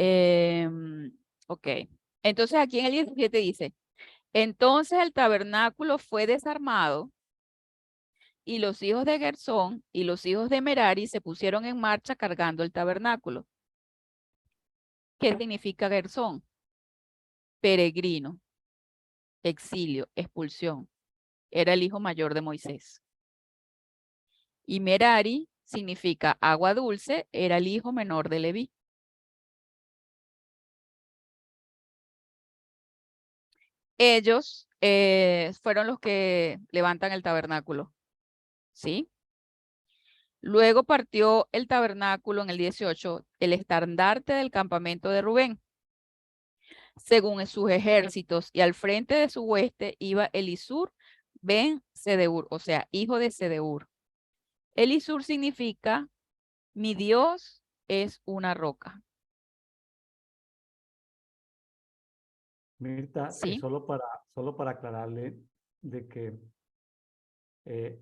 Ok, entonces aquí en el 17 dice, entonces el tabernáculo fue desarmado y los hijos de Gersón y los hijos de Merari se pusieron en marcha cargando el tabernáculo. ¿Qué significa Gersón? Peregrino, exilio, expulsión. Era el hijo mayor de Moisés. Y Merari significa agua dulce, era el hijo menor de Leví. Ellos fueron los que levantan el tabernáculo, ¿sí? Luego partió el tabernáculo en el 18, el estandarte del campamento de Rubén, según sus ejércitos, y al frente de su hueste iba Elisur ben Sedeur, o sea, hijo de Sedeur. Elisur significa mi Dios es una roca, Mirta, ¿sí? solo para aclararle de que eh,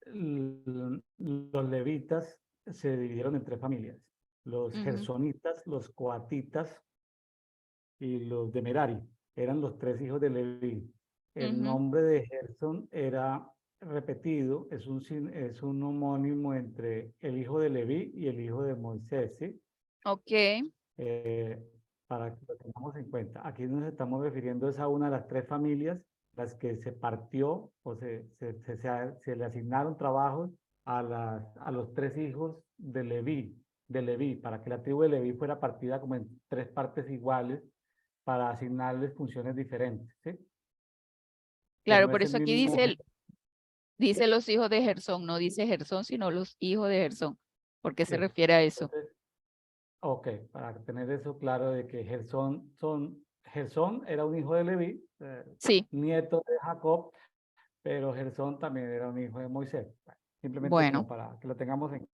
los levitas se dividieron en tres familias. Los gersonitas, los coatitas y los de Merari. Eran los tres hijos de Leví. El nombre de Gerson era repetido, es un homónimo entre el hijo de Leví y el hijo de Moisés, ¿sí? Ok. Para que lo tengamos en cuenta. Aquí nos estamos refiriendo a una de las tres familias, las que se partió o se le asignaron trabajos a los tres hijos de Leví, para que la tribu de Leví fuera partida como en tres partes iguales para asignarles funciones diferentes, ¿sí? Que Claro, no por es el eso aquí mismo. dice los hijos de Gersón, no dice Gersón, sino los hijos de Gersón. ¿Por qué se Sí. refiere a eso? Entonces, ok, para tener eso claro de que Gersón era un hijo de Leví, Sí, nieto de Jacob, pero Gersón también era un hijo de Moisés. Simplemente como bueno. para que lo tengamos en...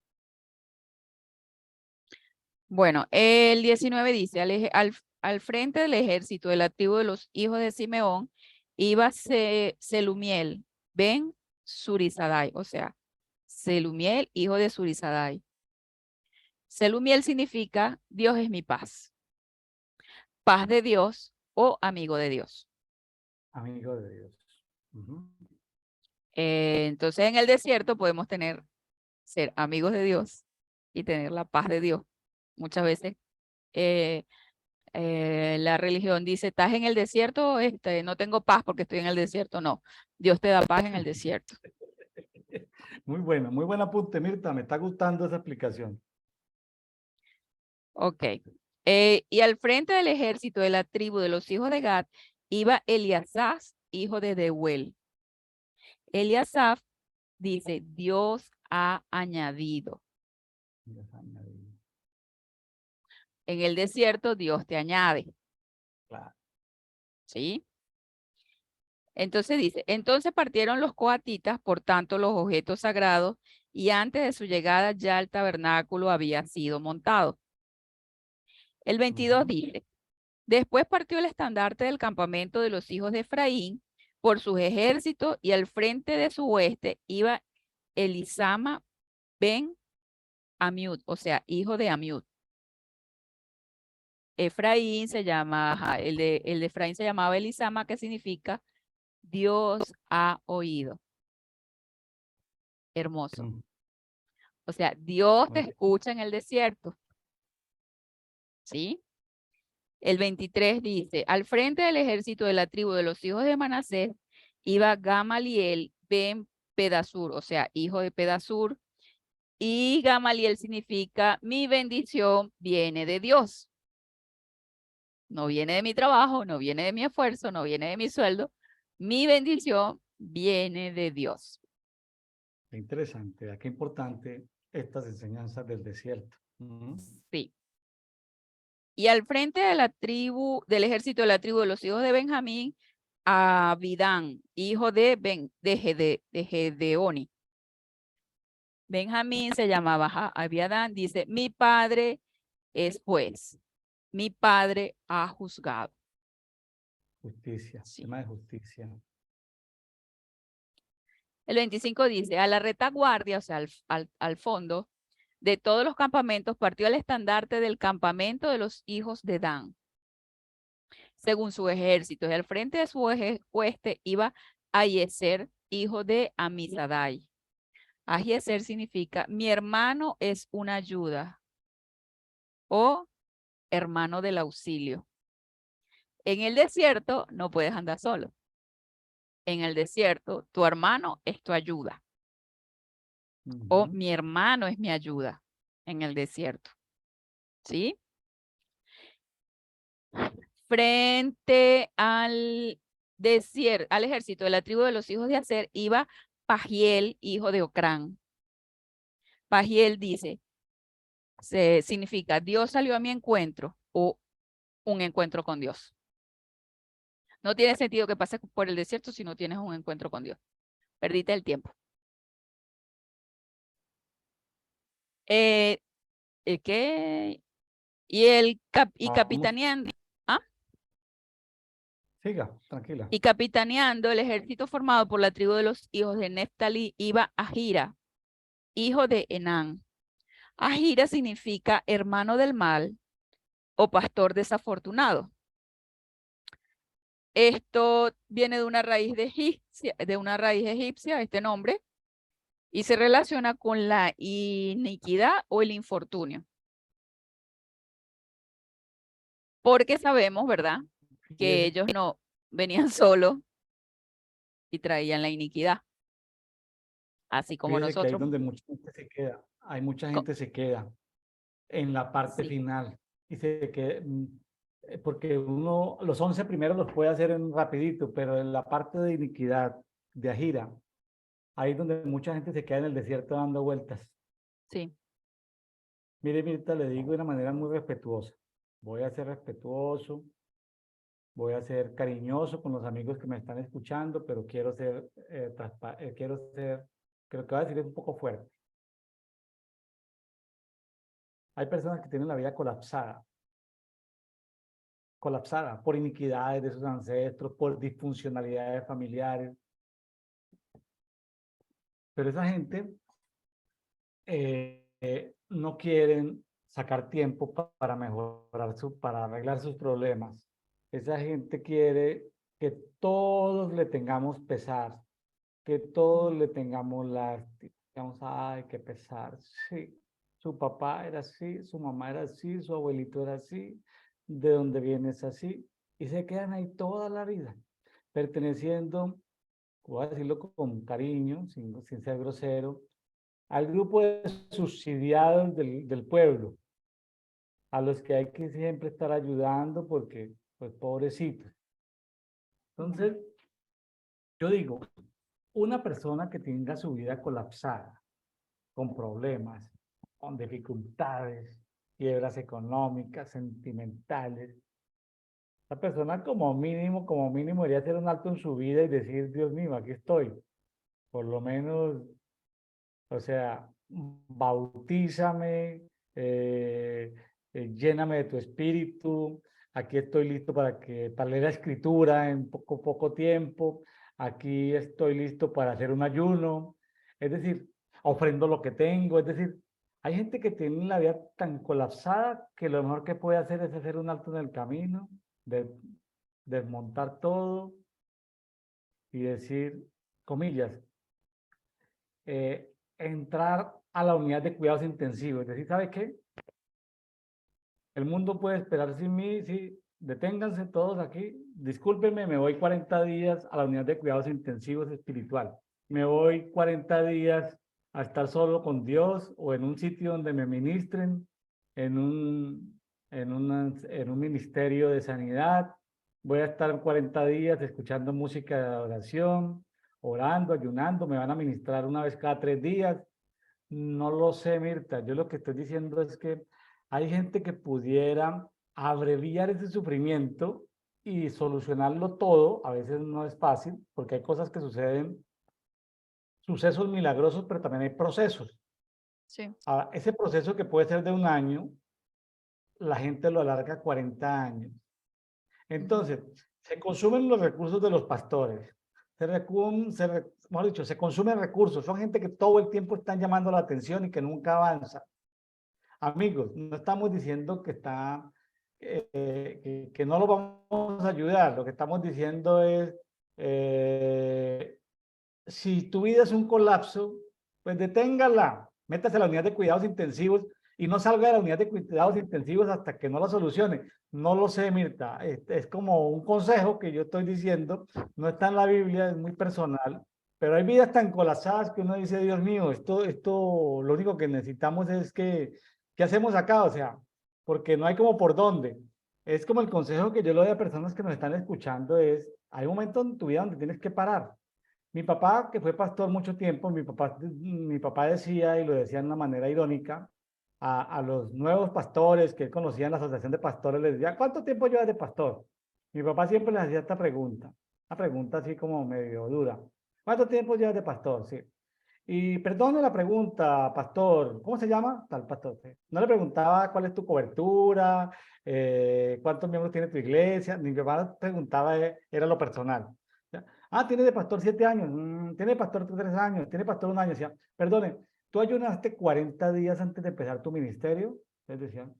Bueno, el 19 dice, al frente del ejército de la tribu de los hijos de Simeón iba Selumiel, ben Surizadai, o sea, Selumiel, hijo de Surizadai. Selumiel significa Dios es mi paz, paz de Dios o amigo de Dios. Amigo de Dios. Entonces en el desierto podemos ser amigos de Dios y tener la paz de Dios. Muchas veces la religión dice, estás en el desierto, no tengo paz porque estoy en el desierto. No, Dios te da paz en el desierto. Muy buen apunte, Mirta. Me está gustando esa explicación. Ok. Y al frente del ejército de la tribu de los hijos de Gad iba Eliasaf, hijo de Deuel. Eliasaf dice, Dios ha añadido. En el desierto Dios te añade. Claro. ¿Sí? Entonces dice, entonces partieron los coatitas, por tanto los objetos sagrados, y antes de su llegada ya el tabernáculo había sido montado. El 22 dice, después partió el estandarte del campamento de los hijos de Efraín por sus ejércitos y al frente de su oeste iba Elisama ben Amiud, o sea, hijo de Amiud. Efraín se llama, el de Efraín se llamaba Elisama, que significa Dios ha oído. Hermoso. O sea, Dios te escucha en el desierto. ¿Sí? El 23 dice, al frente del ejército de la tribu de los hijos de Manasés iba Gamaliel ben Pedasur, o sea, hijo de Pedasur. Y Gamaliel significa mi bendición viene de Dios. No viene de mi trabajo, no viene de mi esfuerzo, no viene de mi sueldo. Mi bendición viene de Dios. Qué interesante, qué importante estas enseñanzas del desierto. Sí. Y al frente de la tribu, del ejército de la tribu de los hijos de Benjamín, Abidán, hijo de Gedeoni. Benjamín se llamaba Abiadán, dice, mi padre es juez, mi padre ha juzgado. Justicia, Sí. tema de justicia. El 25 dice, a la retaguardia, o sea, al fondo de todos los campamentos, partió el estandarte del campamento de los hijos de Dan, según su ejército. Y al frente de su hueste iba Ahiezer, hijo de Amisadai. Ahiezer significa, mi hermano es una ayuda o hermano del auxilio. En el desierto no puedes andar solo. En el desierto, tu hermano es tu ayuda. O mi hermano es mi ayuda en el desierto. ¿Sí? Frente al desierto, al ejército de la tribu de los hijos de Aser, iba Pagiel, hijo de Ocrán. Pagiel dice, significa Dios salió a mi encuentro o un encuentro con Dios. No tiene sentido que pases por el desierto si no tienes un encuentro con Dios. Perdiste el tiempo. ¿Qué? Y capitaneando. ¿Ah? Siga, tranquila. Y capitaneando el ejército formado por la tribu de los hijos de Neftalí iba Ahira, hijo de Enán. Ahira significa hermano del mal o pastor desafortunado. Esto viene de una raíz egipcia, este nombre, y se relaciona con la iniquidad o el infortunio. Porque sabemos, ¿verdad?, que Fíjese, ellos no venían solos y traían la iniquidad, así como fíjese que ahí es nosotros. donde mucha gente se queda. Hay mucha Co- gente se queda en la parte Sí, final y se queda, porque uno, los 11 primeros los puede hacer en rapidito, pero en la parte de iniquidad, de Ajira, ahí es donde mucha gente se queda en el desierto dando vueltas. sí, Mire, Mirta, le digo de una manera muy respetuosa. Voy a ser respetuoso, voy a ser cariñoso con los amigos que me están escuchando, pero quiero ser, creo que voy a decir es un poco fuerte. Hay personas que tienen la vida colapsada por iniquidades de sus ancestros, por disfuncionalidades familiares, pero esa gente no quieren sacar tiempo para mejorar para arreglar sus problemas. Esa gente quiere que todos le tengamos pesar, que todos le tengamos lástima. Digamos, ay, qué pesar. Sí, su papá era así, su mamá era así, su abuelito era así, de dónde vienes así. Y se quedan ahí toda la vida, perteneciendo, voy a decirlo con cariño, sin ser grosero, al grupo de subsidiados del pueblo, a los que hay que siempre estar ayudando porque, pues, pobrecitos. Entonces, yo digo, una persona que tenga su vida colapsada, con problemas, con dificultades, quiebras económicas, sentimentales, la persona como mínimo debería hacer un alto en su vida y decir, Dios mío, aquí estoy. Por lo menos, o sea, bautízame, lléname de tu espíritu. Aquí estoy listo para leer la escritura en poco tiempo. Aquí estoy listo para hacer un ayuno. Es decir, ofrendo lo que tengo. Es decir, hay gente que tiene la vida tan colapsada que lo mejor que puede hacer es hacer un alto en el camino, de, desmontar todo y decir, comillas, entrar a la unidad de cuidados intensivos. Es decir, ¿sabe qué? El mundo puede esperar sin mí, sí, deténganse todos aquí, discúlpenme, me voy 40 días a la unidad de cuidados intensivos espiritual. Me voy 40 días a estar solo con Dios o en un sitio donde me ministren, en en un ministerio de sanidad. Voy a estar 40 días escuchando música de adoración, orando, ayunando, me van a ministrar una vez cada 3 días. No lo sé, Mirta. Yo lo que estoy diciendo es que hay gente que pudiera abreviar ese sufrimiento y solucionarlo todo. A veces no es fácil porque hay cosas que suceden, sucesos milagrosos, pero también hay procesos. sí. Ahora, ese proceso que puede ser de un año, la gente lo alarga 40 años. Ujú. Entonces, se consumen los recursos de los pastores. Mejor dicho, se consumen recursos. Son gente que todo el tiempo están llamando la atención y que nunca avanza. Amigos, no estamos diciendo que no lo vamos a ayudar. Lo que estamos diciendo es, si tu vida es un colapso, pues deténgala, métase a la unidad de cuidados intensivos y no salga de la unidad de cuidados intensivos hasta que no la solucione. No lo sé, Mirta, es como un consejo que yo estoy diciendo, no está en la Biblia, es muy personal, pero hay vidas tan colapsadas que uno dice, Dios mío, lo único que necesitamos es ¿qué hacemos acá? O sea, porque no hay como por dónde. Es como el consejo que yo le doy a personas que nos están escuchando es, hay un momento en tu vida donde tienes que parar. Mi papá, que fue pastor mucho tiempo, mi papá decía, y lo decía de una manera irónica, a los nuevos pastores que él conocía en la asociación de pastores, les decía, ¿cuánto tiempo llevas de pastor? Mi papá siempre les hacía esta pregunta, una pregunta así como medio dura. ¿Cuánto tiempo llevas de pastor? Sí. Y perdone la pregunta, pastor, ¿cómo se llama? Tal pastor. Sí. No le preguntaba cuál es tu cobertura, cuántos miembros tiene tu iglesia, ni mi papá preguntaba, era lo personal. ¿Ya? Ah, tiene de pastor 7 años, tiene de pastor 3 años, tiene de pastor 1 año. Decía, perdone, ¿tú ayunaste 40 días antes de empezar tu ministerio? Les decían,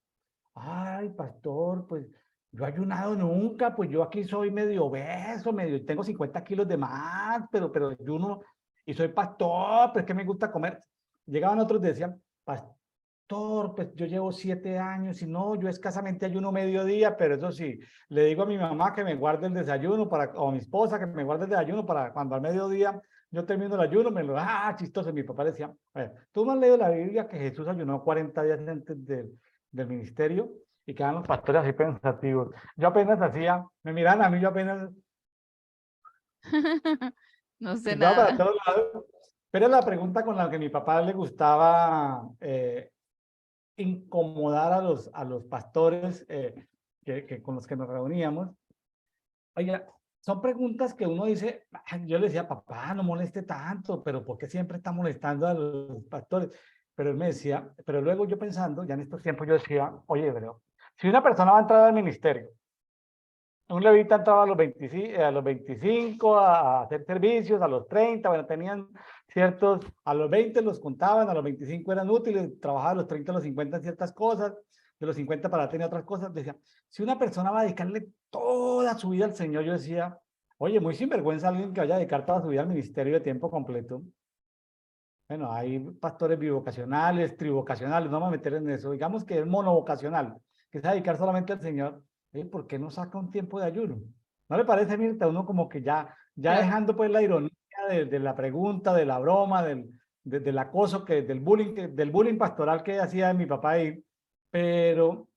ay, pastor, pues yo he ayunado nunca, pues yo aquí soy medio obeso, medio, tengo 50 kilos de más, pero ayuno y soy pastor, pero es que me gusta comer. Llegaban otros y decían, pastor, pues yo llevo 7 años y no, yo escasamente ayuno mediodía, pero eso sí, le digo a mi mamá que me guarde el desayuno o a mi esposa que me guarde el desayuno para cuando al mediodía yo termino el ayuno, chistoso. Mi papá decía, a ver, ¿tú no has leído la Biblia que Jesús ayunó 40 días antes del ministerio? Y quedan los pastores así pensativos. Yo apenas hacía, me miran a mí, yo apenas No sé silbaba para nada. todos lados. Pero la pregunta con la que mi papá le gustaba incomodar a los pastores con los que nos reuníamos. Oiga, son preguntas que uno dice, yo le decía, papá, no moleste tanto, pero ¿por qué siempre está molestando a los pastores? Pero él me decía, pero luego yo pensando, ya en estos tiempos yo decía, oye, pero si una persona va a entrar al ministerio, un levita entraba a los 25 a hacer servicios, a los 30, bueno, tenían ciertos, a los 20 los contaban, a los 25 eran útiles, trabajaba a los 30, a los 50 en ciertas cosas, de los 50 para tener otras cosas. Decía, si una persona va a dedicarle toda su vida al Señor, yo decía, oye, muy sinvergüenza alguien que vaya a dedicar toda su vida al ministerio de tiempo completo. Bueno, hay pastores bivocacionales, trivocacionales, no me voy a meter en eso. Digamos que es monovocacional, que se va a dedicar solamente al Señor. ¿Por qué no saca un tiempo de ayuno? ¿No le parece, Mirta, uno como que ya Claro. dejando pues la ironía de la pregunta, de la broma, del acoso, del bullying pastoral que hacía mi papá ahí, pero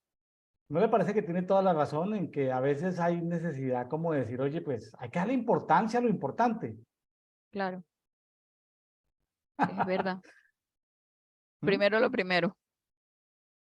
¿no le parece que tiene toda la razón en que a veces hay necesidad como de decir, oye, pues hay que darle importancia a lo importante? Claro, es verdad. ¿Mm? Primero lo primero.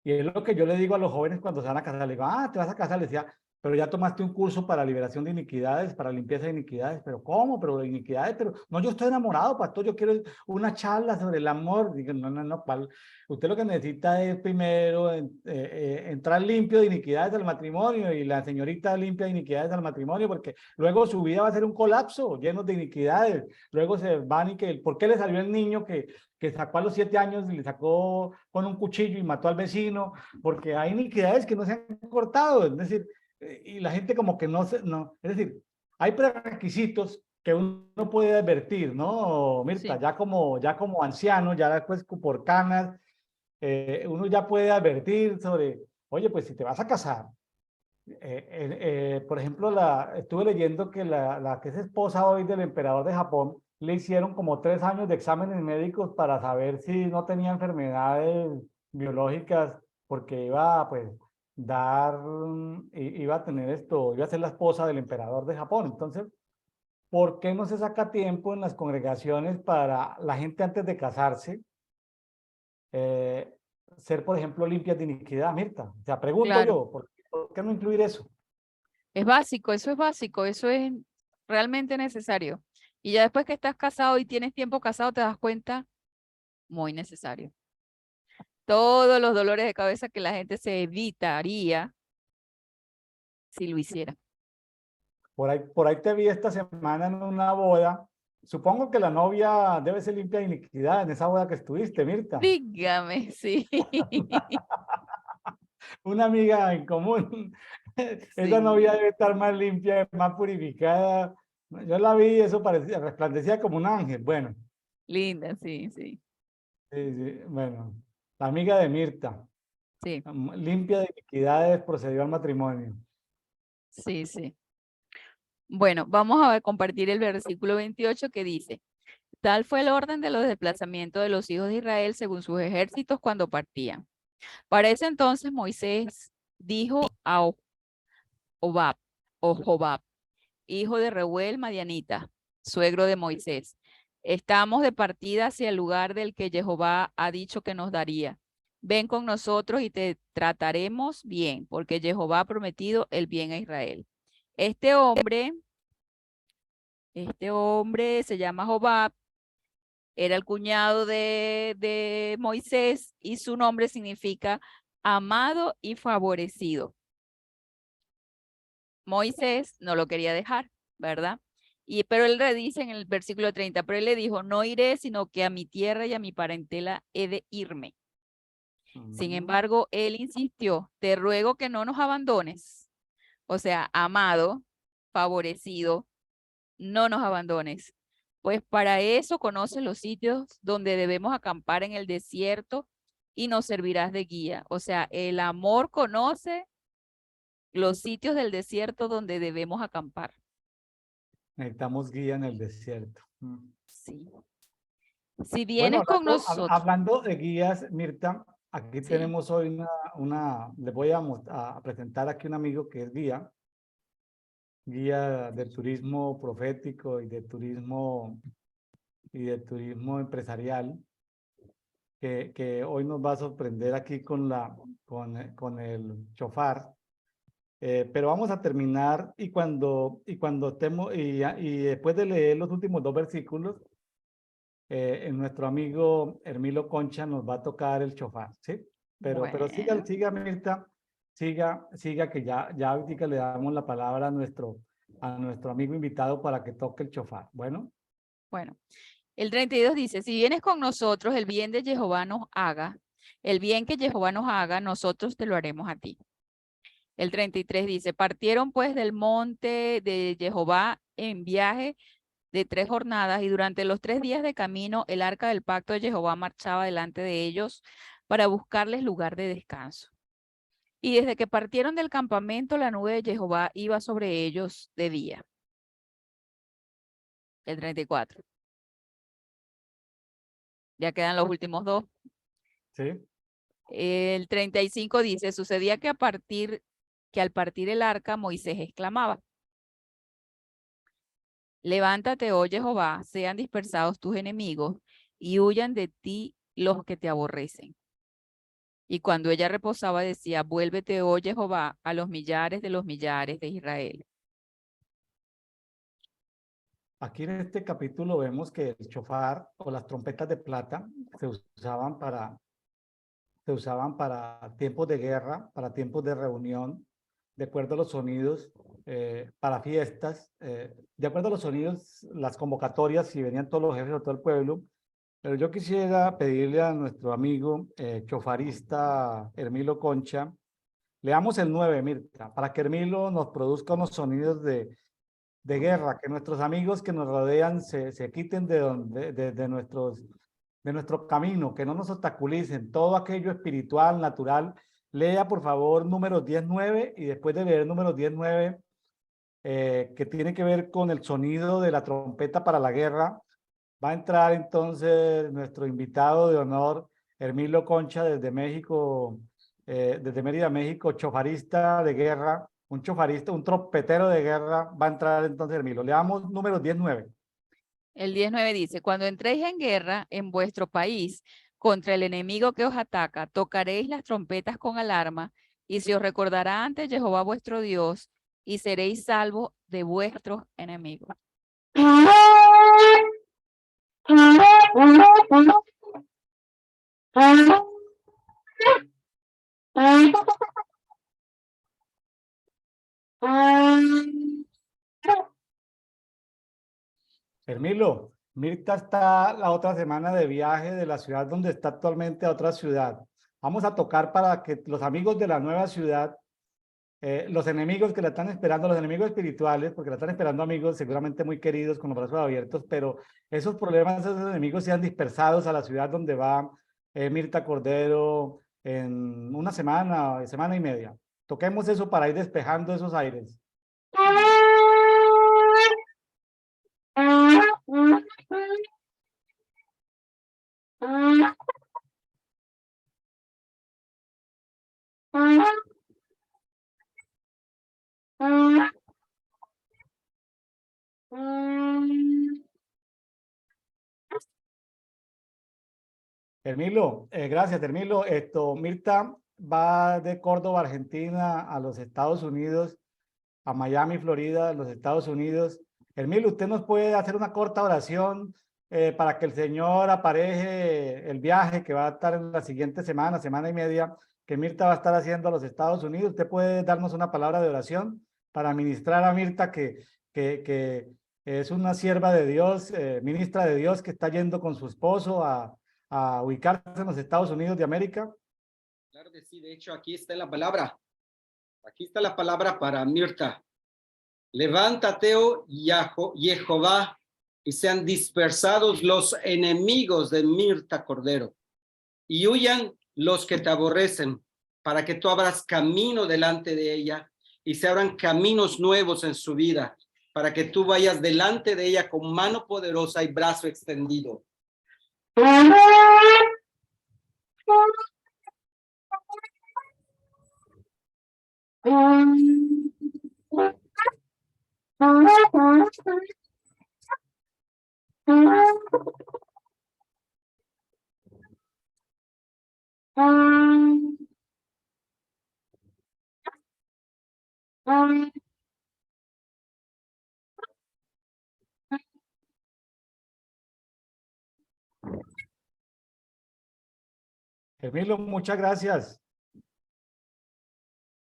Y es lo que yo le digo a los jóvenes cuando se van a casar. Le digo, te vas a casar. Le decía, pero ya tomaste un curso para liberación de iniquidades, para limpieza de iniquidades. ¿Pero cómo? ¿Pero de iniquidades? Pero no, yo estoy enamorado, pastor. Yo quiero una charla sobre el amor. Digo, no, ¿cuál? Usted lo que necesita es primero entrar limpio de iniquidades al matrimonio y la señorita limpia de iniquidades al matrimonio, porque luego su vida va a ser un colapso lleno de iniquidades. Luego se van ¿por qué le salió el niño que sacó a los 7 años y le sacó con un cuchillo y mató al vecino? Porque hay iniquidades que no se han cortado, es decir, y la gente como que es decir, hay prerequisitos que uno puede advertir, ¿no, Mirta? Sí, Ya como anciano, ya después por canas, uno ya puede advertir sobre, oye, pues si te vas a casar, por ejemplo, estuve leyendo que la que es esposa hoy del emperador de Japón, le hicieron como 3 años de exámenes médicos para saber si no tenía enfermedades biológicas, porque iba pues iba a tener iba a ser la esposa del emperador de Japón. Entonces, ¿por qué no se saca tiempo en las congregaciones para la gente antes de casarse eh, ser, por ejemplo, limpias de iniquidad, Mirta? O sea, pregunto claro. yo, ¿por qué no incluir eso? Es básico, eso es realmente necesario. Y ya después que estás casado y tienes tiempo casado, te das cuenta, muy necesario. Todos los dolores de cabeza que la gente se evitaría si lo hiciera. Por ahí te vi esta semana en una boda. Supongo que la novia debe ser limpia de iniquidad en esa boda que estuviste, Mirta. Dígame, sí. Una amiga en común. Esa novia Sí, debe estar más limpia, más purificada. Yo la vi, eso parecía, resplandecía como un ángel. Bueno, linda, sí, sí, sí, sí, bueno, la amiga de Mirta, sí, limpia de iniquidades, procedió al matrimonio. sí, sí. Bueno, vamos a compartir el versículo 28 que dice, tal fue el orden de los desplazamientos de los hijos de Israel según sus ejércitos cuando partían. Para ese entonces Moisés dijo a Hobab, o Jobab, hijo de Reuel Madianita, suegro de Moisés, estamos de partida hacia el lugar del que Jehová ha dicho que nos daría. Ven con nosotros y te trataremos bien, porque Jehová ha prometido el bien a Israel. Este hombre, este hombre se llama Jobab, era el cuñado de Moisés y su nombre significa amado y favorecido. Moisés no lo quería dejar, ¿verdad? Pero él le dice en el versículo 30, pero él le dijo, no iré, sino que a mi tierra y a mi parentela he de irme. Sin embargo, él insistió, te ruego que no nos abandones. O sea, amado, favorecido, no nos abandones. Pues para eso conoces los sitios donde debemos acampar en el desierto y nos servirás de guía. O sea, el amor conoce los sitios del desierto donde debemos acampar. Necesitamos guía en el desierto. Sí. Si Bueno, vienes con nosotros. hablando de guías, Mirta, aquí Sí, tenemos hoy les voy a presentar aquí un amigo que es guía de turismo profético y de turismo empresarial, que hoy nos va a sorprender aquí con el chofar. Pero vamos a terminar y después de leer los últimos dos versículos, nuestro amigo Hermilo Concha nos va a tocar el chofar, ¿sí? Pero bueno, siga Mirta, siga que ya ahorita le damos la palabra a nuestro amigo invitado para que toque el chofar. Bueno. bueno. El 32 dice, si vienes con nosotros, el bien de Jehová nos haga, el bien que Jehová nos haga, nosotros te lo haremos a ti. El 33 dice, partieron pues del monte de Jehová en viaje de 3 jornadas y durante los 3 días de camino el arca del pacto de Jehová marchaba delante de ellos para buscarles lugar de descanso. Y desde que partieron del campamento, la nube de Jehová iba sobre ellos de día. El 34. Ya quedan los últimos dos. Sí. El 35 dice, sucedía que al partir el arca, Moisés exclamaba, levántate, oh Jehová, sean dispersados tus enemigos y huyan de ti los que te aborrecen. Y cuando ella reposaba decía, vuélvete, oh Jehová, a los millares de Israel. Aquí en este capítulo vemos que el chofar o las trompetas de plata se usaban para tiempos de guerra, para tiempos de reunión, de acuerdo a los sonidos, para fiestas, de acuerdo a los sonidos, las convocatorias, si venían todos los jefes de todo el pueblo. Pero yo quisiera pedirle a nuestro amigo chofarista Hermilo Concha, leamos el 9, Mirta, para que Hermilo nos produzca unos sonidos de guerra, que nuestros amigos que nos rodean se quiten de nuestro camino, que no nos obstaculicen, todo aquello espiritual, natural. Lea, por favor, números 10:9 y después de leer números 10:9, que tiene que ver con el sonido de la trompeta para la guerra, va a entrar entonces nuestro invitado de honor, Hermilo Concha, desde México, desde Mérida, México, chofarista de guerra, un chofarista, un trompetero de guerra, va a entrar entonces Hermilo. Leamos números 10:9. El 19 dice, cuando entréis en guerra en vuestro país contra el enemigo que os ataca, tocaréis las trompetas con alarma y se os recordará ante Jehová vuestro Dios y seréis salvos de vuestros enemigos. Hermilo, Mirta está la otra semana de viaje de la ciudad donde está actualmente a otra ciudad. Vamos a tocar para que los amigos de la nueva ciudad, los enemigos que la están esperando, los enemigos espirituales, porque la están esperando amigos seguramente muy queridos con los brazos abiertos, pero esos problemas, esos enemigos sean dispersados a la ciudad donde va Mirta Cordero en una semana, semana y media. Toquemos eso para ir despejando esos aires. Hermilo, gracias, Hermilo. Mirta va de Córdoba, Argentina, a los Estados Unidos, a Miami, Florida, los Estados Unidos. Hermilo, ¿usted nos puede hacer una corta oración para que el Señor apareje el viaje que va a estar en la siguiente semana, semana y media, que Mirta va a estar haciendo a los Estados Unidos? ¿Usted puede darnos una palabra de oración para ministrar a Mirta que Es una sierva de Dios, ministra de Dios, que está yendo con su esposo a ubicarse en los Estados Unidos de América. Claro que sí, de hecho aquí está la palabra. Aquí está la palabra para Mirta. Levántate, oh Jehová, y sean dispersados los enemigos de Mirta Cordero, y huyan los que te aborrecen, para que tú abras camino delante de ella, y se abran caminos nuevos en su vida, para que tú vayas delante de ella con mano poderosa y brazo extendido. Hermilo, muchas gracias.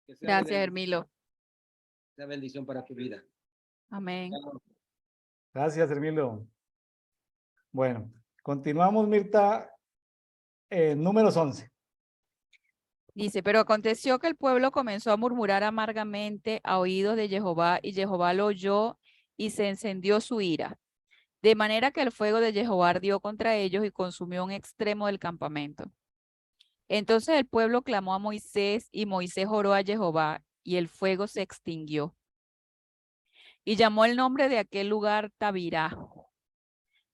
Que sea Gracias, de Hermilo. bendición para tu vida. Amén. Gracias, Hermilo. Bueno, continuamos, Mirta. Números 11. Dice, pero aconteció que el pueblo comenzó a murmurar amargamente a oídos de Jehová, y Jehová lo oyó y se encendió su ira. De manera que el fuego de Jehová ardió contra ellos y consumió un extremo del campamento. Entonces el pueblo clamó a Moisés, y Moisés oró a Jehová, y el fuego se extinguió. Y llamó el nombre de aquel lugar Tabirá,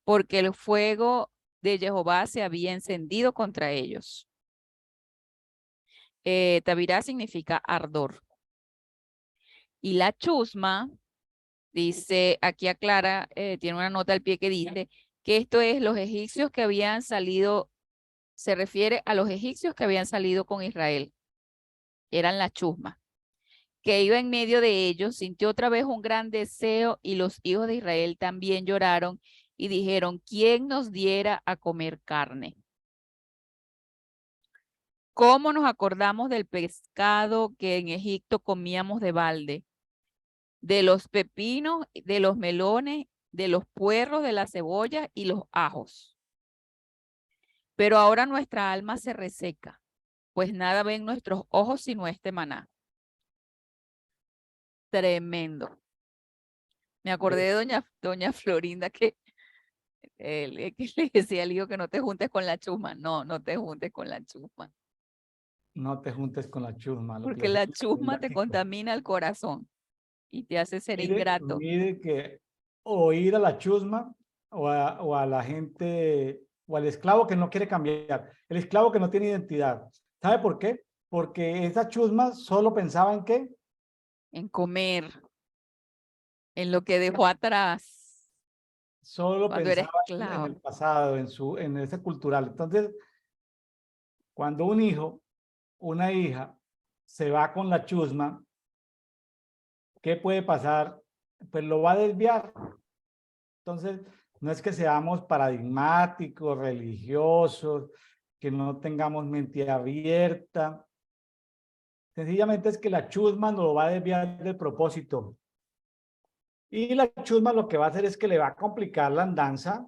porque el fuego de Jehová se había encendido contra ellos. Tabirá significa ardor. Y la chusma, dice, aquí aclara, tiene una nota al pie que dice que esto es los egipcios que habían salido, se refiere a los egipcios que habían salido con Israel. Eran la chusma. Que iba en medio de ellos, sintió otra vez un gran deseo, y los hijos de Israel también lloraron y dijeron, ¿quién nos diera a comer carne? ¿Cómo nos acordamos del pescado que en Egipto comíamos de balde? De los pepinos, de los melones, de los puerros, de la cebolla y los ajos. Pero ahora nuestra alma se reseca, pues nada ven nuestros ojos sino este maná. Tremendo. Me acordé de doña Florinda que le decía al hijo que no te juntes con la chusma. No, no te juntes con la chusma. No te juntes con la chusma. Lo que Porque le la decía chusma te Gatito. contamina el corazón y te hace ser Mire, ingrato. mire que oír a la chusma o a la gente o al esclavo que no quiere cambiar, el esclavo que no tiene identidad. ¿Sabe por qué? Porque esa chusma solo pensaba en qué, En comer, en lo que dejó atrás, solo cuando era pensaba en el esclavo. pasado, en ese cultural. Entonces, cuando un hijo, una hija se va con la chusma, ¿qué puede pasar? Pues lo va a desviar. Entonces, no es que seamos paradigmáticos, religiosos, que no tengamos mente abierta. Sencillamente es que la chusma nos lo va a desviar del propósito. Y la chusma lo que va a hacer es que le va a complicar la andanza.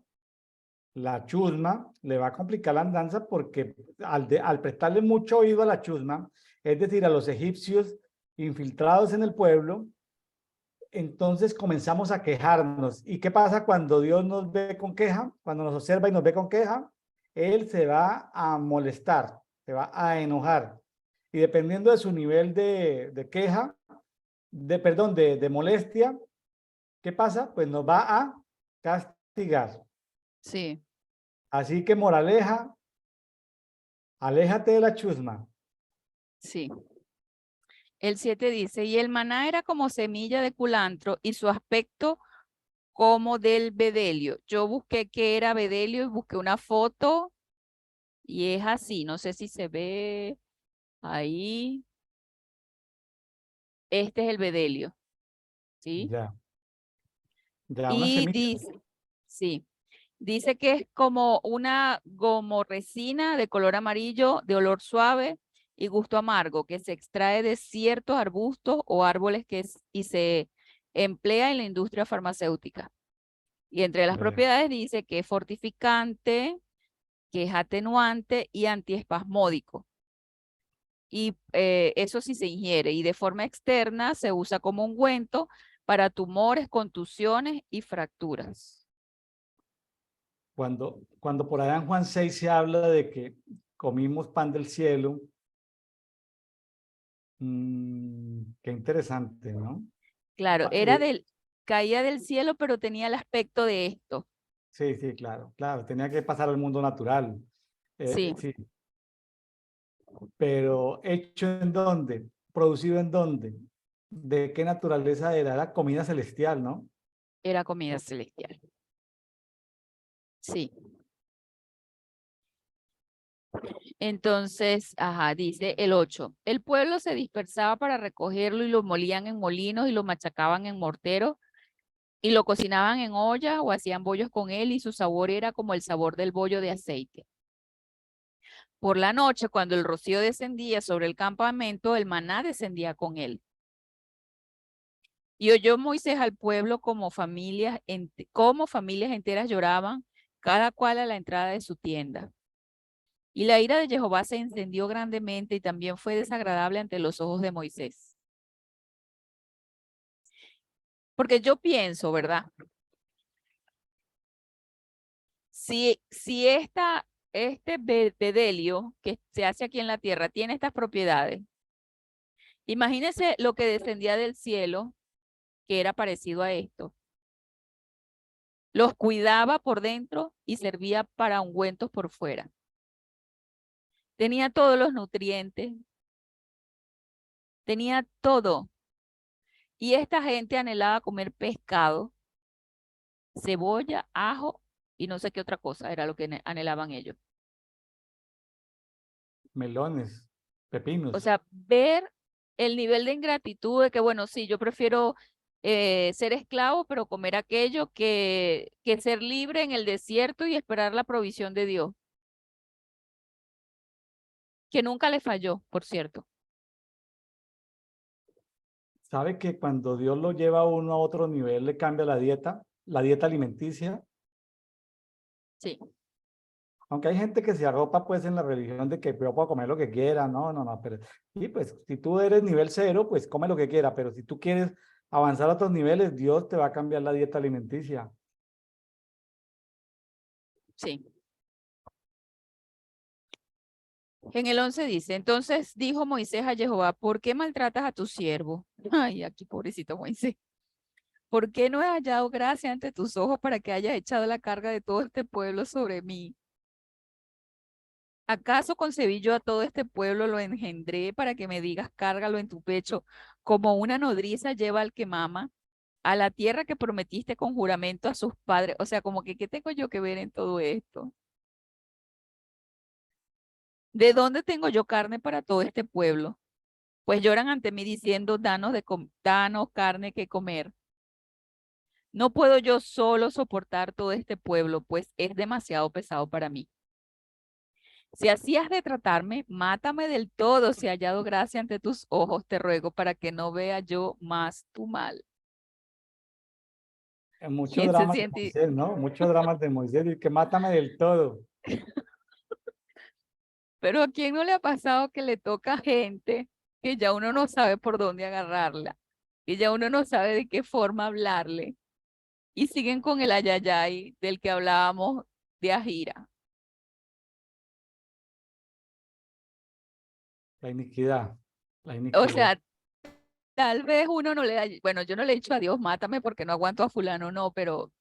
La chusma le va a complicar la andanza porque al prestarle mucho oído a la chusma, es decir, a los egipcios infiltrados en el pueblo, entonces comenzamos a quejarnos. ¿Y qué pasa cuando Dios nos ve con queja? Cuando nos observa y nos ve con queja, Él se va a molestar, se va a enojar. Y dependiendo de su nivel de queja, de molestia, ¿qué pasa? Pues nos va a castigar. Sí, Así que moraleja, aléjate de la chusma. sí. El 7 dice, y el maná era como semilla de culantro y su aspecto como del bedelio. Yo busqué qué era bedelio y busqué una foto y es así. No sé si se ve ahí. Este es el bedelio, ¿sí? Ya, ya una Y semilla. dice, sí, dice que es como una gomorresina de color amarillo, de olor suave y gusto amargo, que se extrae de ciertos arbustos o árboles y se emplea en la industria farmacéutica. Y entre las Vea. propiedades dice que es fortificante, que es atenuante y antiespasmódico. Y eso sí se ingiere. Y de forma externa se usa como ungüento para tumores, contusiones y fracturas. Cuando por allá en Juan 6 se habla de que comimos pan del cielo, qué interesante, ¿no? Claro, Pa- eh, caía del cielo, pero tenía el aspecto de esto. sí, sí, claro, claro, tenía que pasar al mundo natural. Sí, Sí, pero ¿hecho en dónde? ¿Producido en dónde? ¿De qué naturaleza era? Era comida celestial, ¿no? era comida celestial. Sí. Entonces, ajá, dice el 8. El pueblo se dispersaba para recogerlo y lo molían en molinos y lo machacaban en morteros y lo cocinaban en olla o hacían bollos con él y su sabor era como el sabor del bollo de aceite. Por la noche, cuando el rocío descendía sobre el campamento, el maná descendía con él. Y oyó Moisés al pueblo como familias enteras lloraban, cada cual a la entrada de su tienda. Y la ira de Jehová se encendió grandemente y también fue desagradable ante los ojos de Moisés. Porque yo pienso, ¿verdad? Si este bedelio que se hace aquí en la tierra tiene estas propiedades, imagínense lo que descendía del cielo, que era parecido a esto. Los cuidaba por dentro y servía para ungüentos por fuera. Tenía todos los nutrientes, tenía todo. Y esta gente anhelaba comer pescado, cebolla, ajo y no sé qué otra cosa era lo que anhelaban ellos. Melones, O pepinos. sea, ver el nivel de ingratitud de que, bueno, sí, yo prefiero ser esclavo, pero comer aquello que ser libre en el desierto y esperar la provisión de Dios, que nunca le falló, por cierto. ¿Sabe que cuando Dios lo lleva a uno a otro nivel, le cambia la dieta alimenticia? Sí, Aunque hay gente que se arropa pues en la religión de que yo puedo comer lo que quiera, no, pero y pues si tú eres nivel 0, pues come lo que quiera, pero si tú quieres avanzar a otros niveles, Dios te va a cambiar la dieta alimenticia. sí. En el 11 dice, entonces dijo Moisés a Jehová, ¿por qué maltratas a tu siervo? Ay, aquí pobrecito Moisés. ¿Por qué no he hallado gracia ante tus ojos para que hayas echado la carga de todo este pueblo sobre mí? ¿Acaso concebí yo a todo este pueblo, lo engendré para que me digas, cárgalo en tu pecho, como una nodriza lleva al que mama, a la tierra que prometiste con juramento a sus padres? O sea, como que, ¿qué tengo yo que ver en todo esto? ¿De dónde tengo yo carne para todo este pueblo? Pues lloran ante mí diciendo, danos carne que comer. No puedo yo solo soportar todo este pueblo, pues es demasiado pesado para mí. Si así has de tratarme, mátame del todo si he hallado gracia ante tus ojos, te ruego, para que no vea yo más tu mal. Muchos ¿Quién se dramas de siente? Moisés, ¿no? Muchos dramas de Moisés, y que mátame del todo. Pero ¿a quién no le ha pasado que le toca gente que ya uno no sabe por dónde agarrarla, que ya uno no sabe de qué forma hablarle y siguen con el ayayay del que hablábamos de Ajira? La iniquidad, la O iniquidad. sea, tal vez uno no le da, bueno, yo no le he dicho a Dios, mátame porque no aguanto a fulano, no, pero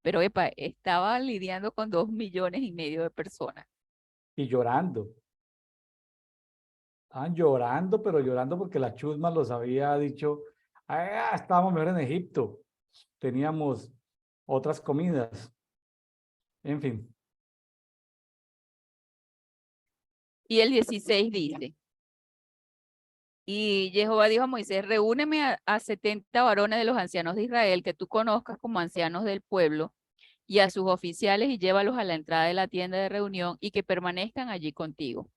epa, estaba lidiando con 2,5 millones de personas. Y llorando. Estaban llorando, pero llorando porque la chusma los había dicho, ah, estábamos mejor en Egipto, teníamos otras comidas, en fin. Y el 16 dice, y Jehová dijo a Moisés, reúneme a 70 varones de los ancianos de Israel que tú conozcas como ancianos del pueblo y a sus oficiales y llévalos a la entrada de la tienda de reunión y que permanezcan allí contigo.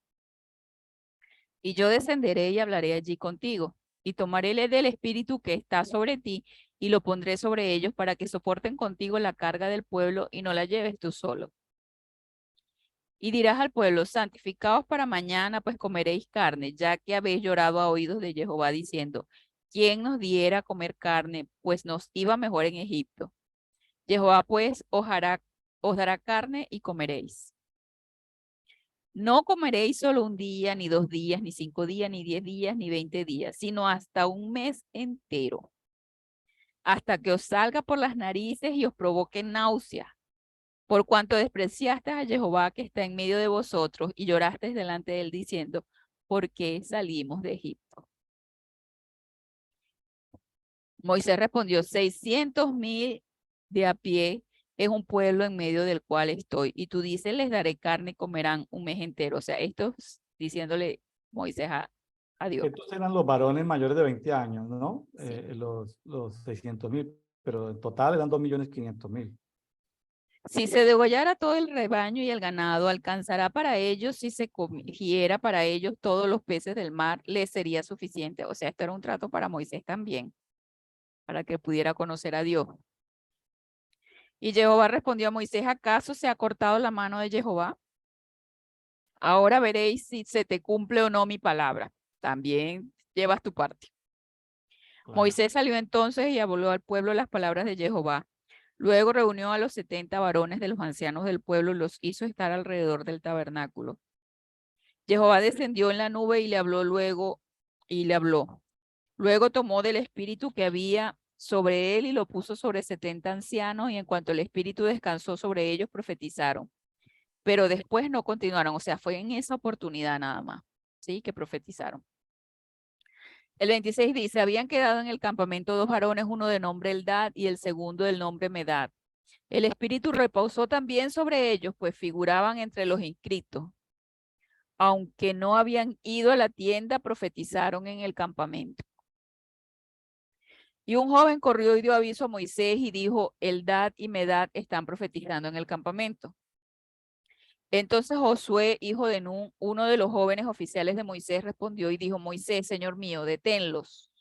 Y yo descenderé y hablaré allí contigo y tomaré del espíritu que está sobre ti y lo pondré sobre ellos para que soporten contigo la carga del pueblo y no la lleves tú solo. Y dirás al pueblo, santificaos para mañana, pues comeréis carne, ya que habéis llorado a oídos de Jehová diciendo, ¿quién nos diera a comer carne? Pues nos iba mejor en Egipto. Jehová pues os dará carne y comeréis. No comeréis solo un día, ni 2 días, ni 5 días, ni 10 días, ni 20 días, sino hasta un mes entero, hasta que os salga por las narices y os provoque náusea, por cuanto despreciaste a Jehová que está en medio de vosotros y llorasteis delante de él diciendo, ¿por qué salimos de Egipto? Moisés respondió, 600,000 de a pie es un pueblo en medio del cual estoy. Y tú dices, les daré carne y comerán un mes entero. O sea, esto es diciéndole Moisés a Dios. Estos eran los varones mayores de 20 años, ¿no? Sí. Los 600,000, pero en total eran 2,500,000. Si se degollara todo el rebaño y el ganado, alcanzará para ellos, si se cogiera para ellos todos los peces del mar, les sería suficiente. O sea, esto era un trato para Moisés también, para que pudiera conocer a Dios. Y Jehová respondió a Moisés, ¿acaso se ha cortado la mano de Jehová? Ahora veréis si se te cumple o no mi palabra. También llevas tu parte. Claro. Moisés salió entonces y habló al pueblo las palabras de Jehová. Luego reunió a los 70 varones de los ancianos del pueblo y los hizo estar alrededor del tabernáculo. Jehová descendió en la nube y le habló luego, y le habló. Luego tomó del espíritu que había sobre él y lo puso sobre 70 ancianos, y en cuanto el espíritu descansó sobre ellos, profetizaron. Pero después no continuaron, o sea, fue en esa oportunidad nada más, ¿sí? Que profetizaron. El 26 dice, habían quedado en el campamento 2 varones, uno de nombre Eldad y el segundo del nombre Medad. El espíritu reposó también sobre ellos, pues figuraban entre los inscritos. Aunque no habían ido a la tienda, profetizaron en el campamento. Y un joven corrió y dio aviso a Moisés y dijo, Eldad y Medad están profetizando en el campamento. Entonces Josué, hijo de Nun, uno de los jóvenes oficiales de Moisés, respondió y dijo, Moisés, señor mío, deténlos.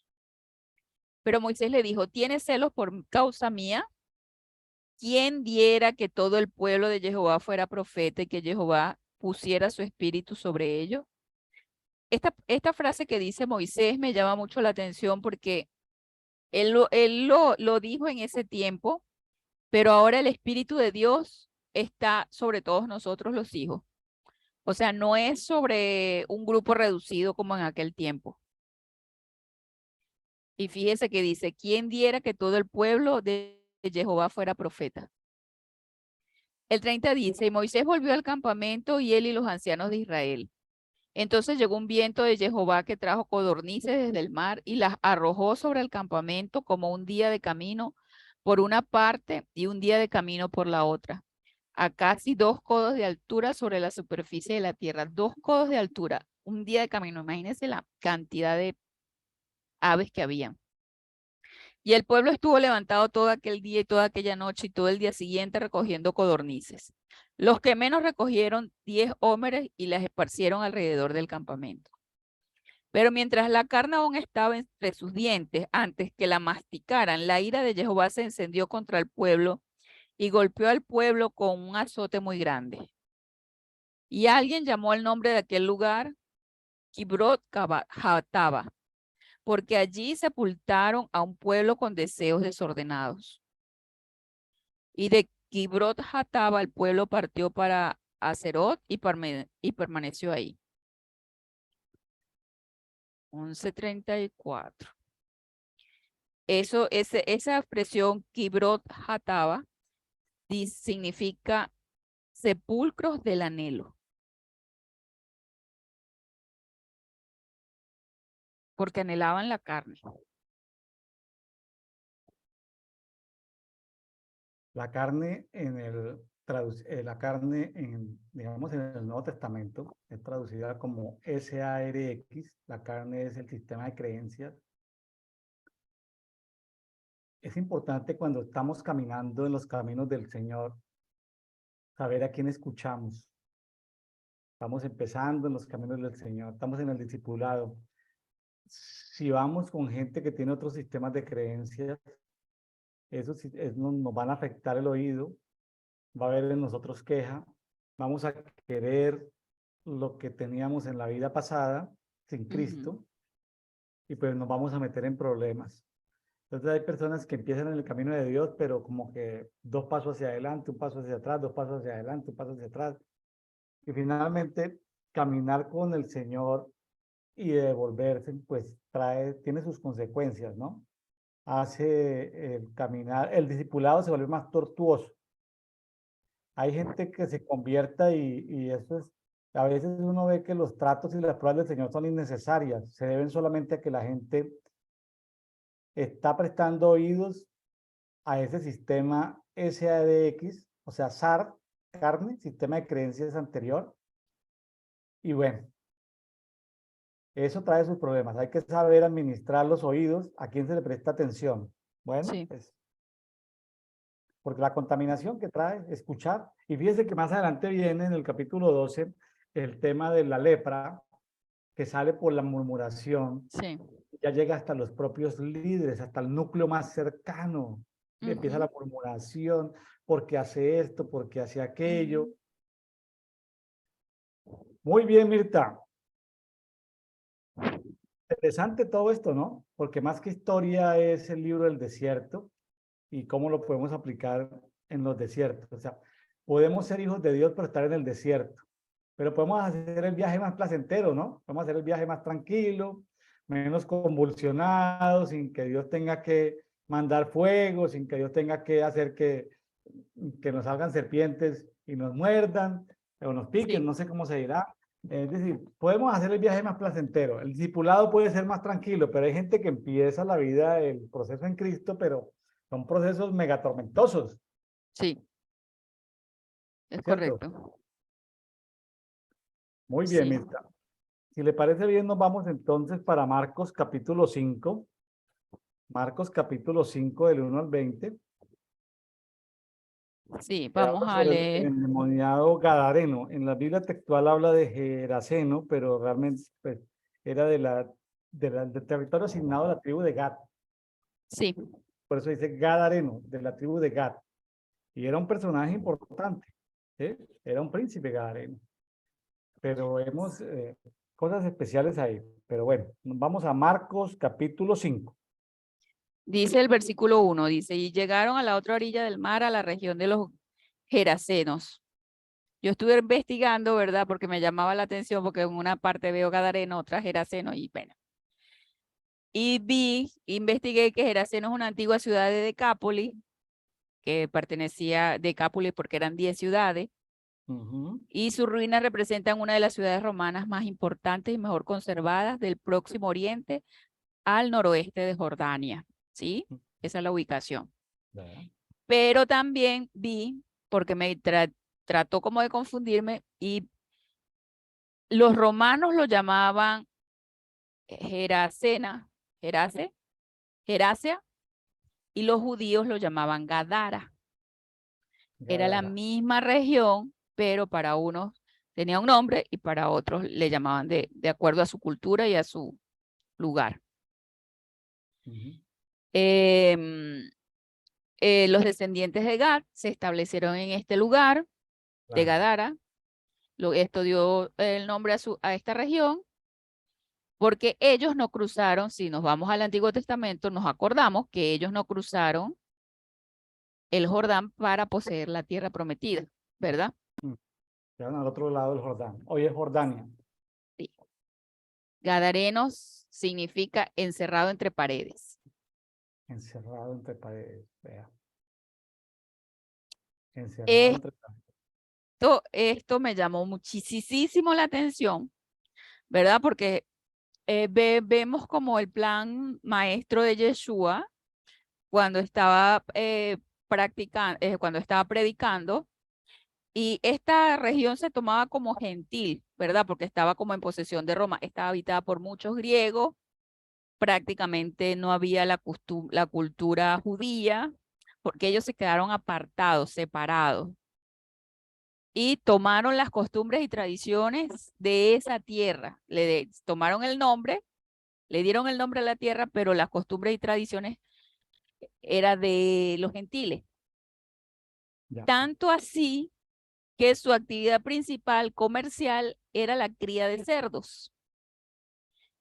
Pero Moisés le dijo, ¿tienes celos por causa mía? ¿Quién diera que todo el pueblo de Jehová fuera profeta y que Jehová pusiera su espíritu sobre ellos? Esta frase que dice Moisés me llama mucho la atención porque él lo dijo en ese tiempo, pero ahora el espíritu de Dios está sobre todos nosotros los hijos. O sea, no es sobre un grupo reducido como en aquel tiempo. Y fíjese que dice, ¿quién diera que todo el pueblo de Jehová fuera profeta? El 30 dice, y Moisés volvió al campamento y él y los ancianos de Israel. Entonces llegó un viento de Jehová que trajo codornices desde el mar y las arrojó sobre el campamento como un día de camino por una parte y un día de camino por la otra, a casi 2 codos de altura sobre la superficie de la tierra. 2 codos de altura, un día de camino. Imagínense la cantidad de aves que habían. Y el pueblo estuvo levantado todo aquel día y toda aquella noche y todo el día siguiente recogiendo codornices. Los que menos recogieron 10 hombres y las esparcieron alrededor del campamento. Pero mientras la carne aún estaba entre sus dientes, antes que la masticaran, la ira de Jehová se encendió contra el pueblo y golpeó al pueblo con un azote muy grande. Y alguien llamó el nombre de aquel lugar Kibrot Hatava, porque allí sepultaron a un pueblo con deseos desordenados. Y de Kibrot Hatava el pueblo partió para Acerot y permaneció ahí. 11:34. Esa expresión Kibrot Hatava significa sepulcros del anhelo. Porque anhelaban la carne. La carne la carne digamos, en el Nuevo Testamento es traducida como SARX. La carne es el sistema de creencias. Es importante cuando estamos caminando en los caminos del Señor, saber a quién escuchamos. Estamos empezando en los caminos del Señor, estamos en el discipulado. Si vamos con gente que tiene otros sistemas de creencias, eso sí, nos van a afectar el oído, va a haber en nosotros queja, vamos a querer lo que teníamos en la vida pasada sin Cristo y pues nos vamos a meter en problemas. Entonces hay personas que empiezan en el camino de Dios, pero como que 2 pasos hacia adelante, 1 paso hacia atrás, 2 pasos hacia adelante, 1 paso hacia atrás. Y finalmente caminar con el Señor y devolverse, pues tiene sus consecuencias, ¿no? Hace el caminar, el discipulado se vuelve más tortuoso. Hay gente que se convierta y eso es, a veces uno ve que los tratos y las pruebas del Señor son innecesarias, se deben solamente a que la gente está prestando oídos a ese sistema SADX, o sea, SAR, carne, sistema de creencias anterior, y bueno, eso trae sus problemas. Hay que saber administrar los oídos, a quién se le presta atención. Bueno, Sí. pues, porque la contaminación que trae, escuchar, y fíjese que más adelante viene en el capítulo 12 el tema de la lepra, que sale por la murmuración, Sí. ya llega hasta los propios líderes, hasta el núcleo más cercano, empieza la murmuración, porque hace esto, porque hace aquello. Muy bien, Mirta. Interesante todo esto, ¿no? Porque más que historia es el libro del desierto y cómo lo podemos aplicar en los desiertos. O sea, podemos ser hijos de Dios pero estar en el desierto, pero podemos hacer el viaje más placentero, ¿no? Podemos hacer el viaje más tranquilo, menos convulsionado, sin que Dios tenga que mandar fuego, sin que Dios tenga que hacer que nos salgan serpientes y nos muerdan o nos piquen, Sí. no sé cómo se dirá. Es decir, podemos hacer el viaje más placentero. El discipulado puede ser más tranquilo, pero hay gente que empieza la vida, el proceso en Cristo, pero son procesos megatormentosos, Sí, es ¿cierto? correcto. Muy bien, Sí. Mirta. Si le parece bien, nos vamos entonces para Marcos capítulo 5. Marcos capítulo 5 del 1 al 20. Sí, Que vamos habla a sobre el leer. endemoniado Gadareno. En la Biblia textual habla de Geraseno, pero realmente pues, era del territorio asignado a la tribu de Gad. Sí, Por eso dice Gadareno, de la tribu de Gad. Y era un personaje importante, ¿sí? Era un príncipe Gadareno. Pero vemos cosas especiales ahí. Pero bueno, vamos a Marcos capítulo 5. dice el versículo 1, dice, y llegaron a la otra orilla del mar, a la región de los Gerasenos. Yo estuve investigando, ¿verdad? Porque me llamaba la atención, porque en una parte veo Gadareno, otra Geraseno, y bueno. Y investigué que Geraseno es una antigua ciudad de Decápolis, que pertenecía a Decápolis porque eran 10 ciudades, y sus ruinas representan una de las ciudades romanas más importantes y mejor conservadas del Próximo Oriente al noroeste de Jordania, ¿sí? Esa es la ubicación. Pero también vi, porque me trató como de confundirme, y los romanos lo llamaban Gerasena, Gerasea, y los judíos lo llamaban Gadara. Era la misma región, pero para unos tenía un nombre y para otros le llamaban de acuerdo a su cultura y a su lugar. Los descendientes de Gad se establecieron en este lugar de Gadara. Esto dio el nombre a esta región porque ellos no cruzaron, si nos vamos al Antiguo Testamento, nos acordamos que ellos no cruzaron el Jordán para poseer la tierra prometida, ¿verdad? Quedaron al otro lado del Jordán. Hoy es Jordania. Sí. Gadarenos significa encerrado entre paredes. Encerrado entre paredes. Vea. Encerrado entre paredes. Esto me llamó muchísimo la atención, ¿verdad? Porque vemos como el plan maestro de Yeshua cuando estaba cuando estaba predicando, y esta región se tomaba como gentil, ¿verdad? Porque estaba como en posesión de Roma, estaba habitada por muchos griegos, prácticamente no había la cultura judía, porque ellos se quedaron apartados, separados, y tomaron las costumbres y tradiciones de esa tierra, tomaron el nombre, le dieron el nombre a la tierra, pero las costumbres y tradiciones era de los gentiles. Ya. Tanto así que su actividad principal comercial era la cría de cerdos,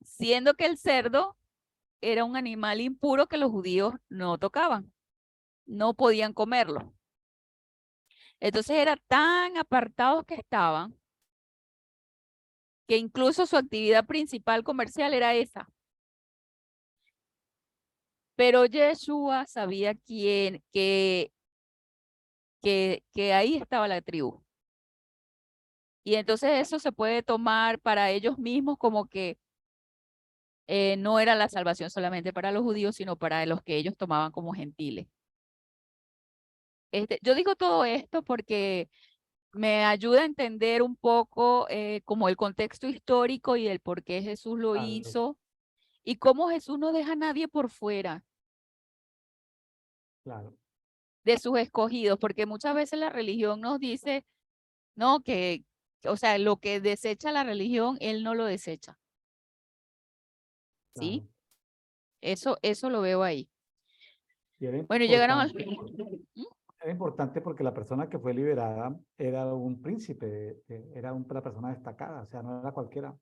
siendo que el cerdo era un animal impuro que los judíos no tocaban, no podían comerlo. Entonces era tan apartados que estaban que incluso su actividad principal comercial era esa. Pero Yeshua sabía que ahí estaba la tribu. Y entonces eso se puede tomar para ellos mismos como que no era la salvación solamente para los judíos, sino para los que ellos tomaban como gentiles. Yo digo todo esto porque me ayuda a entender un poco como el contexto histórico y el por qué Jesús lo Claro, hizo y cómo Jesús no deja a nadie por fuera claro, de sus escogidos, porque muchas veces la religión nos dice, no, o sea, lo que desecha la religión, él no lo desecha, ¿sí? claro. Eso lo veo ahí. Y era Bueno, llegaron al... importante, era importante porque la persona que fue liberada era un príncipe, era una persona destacada, o sea, no era cualquiera.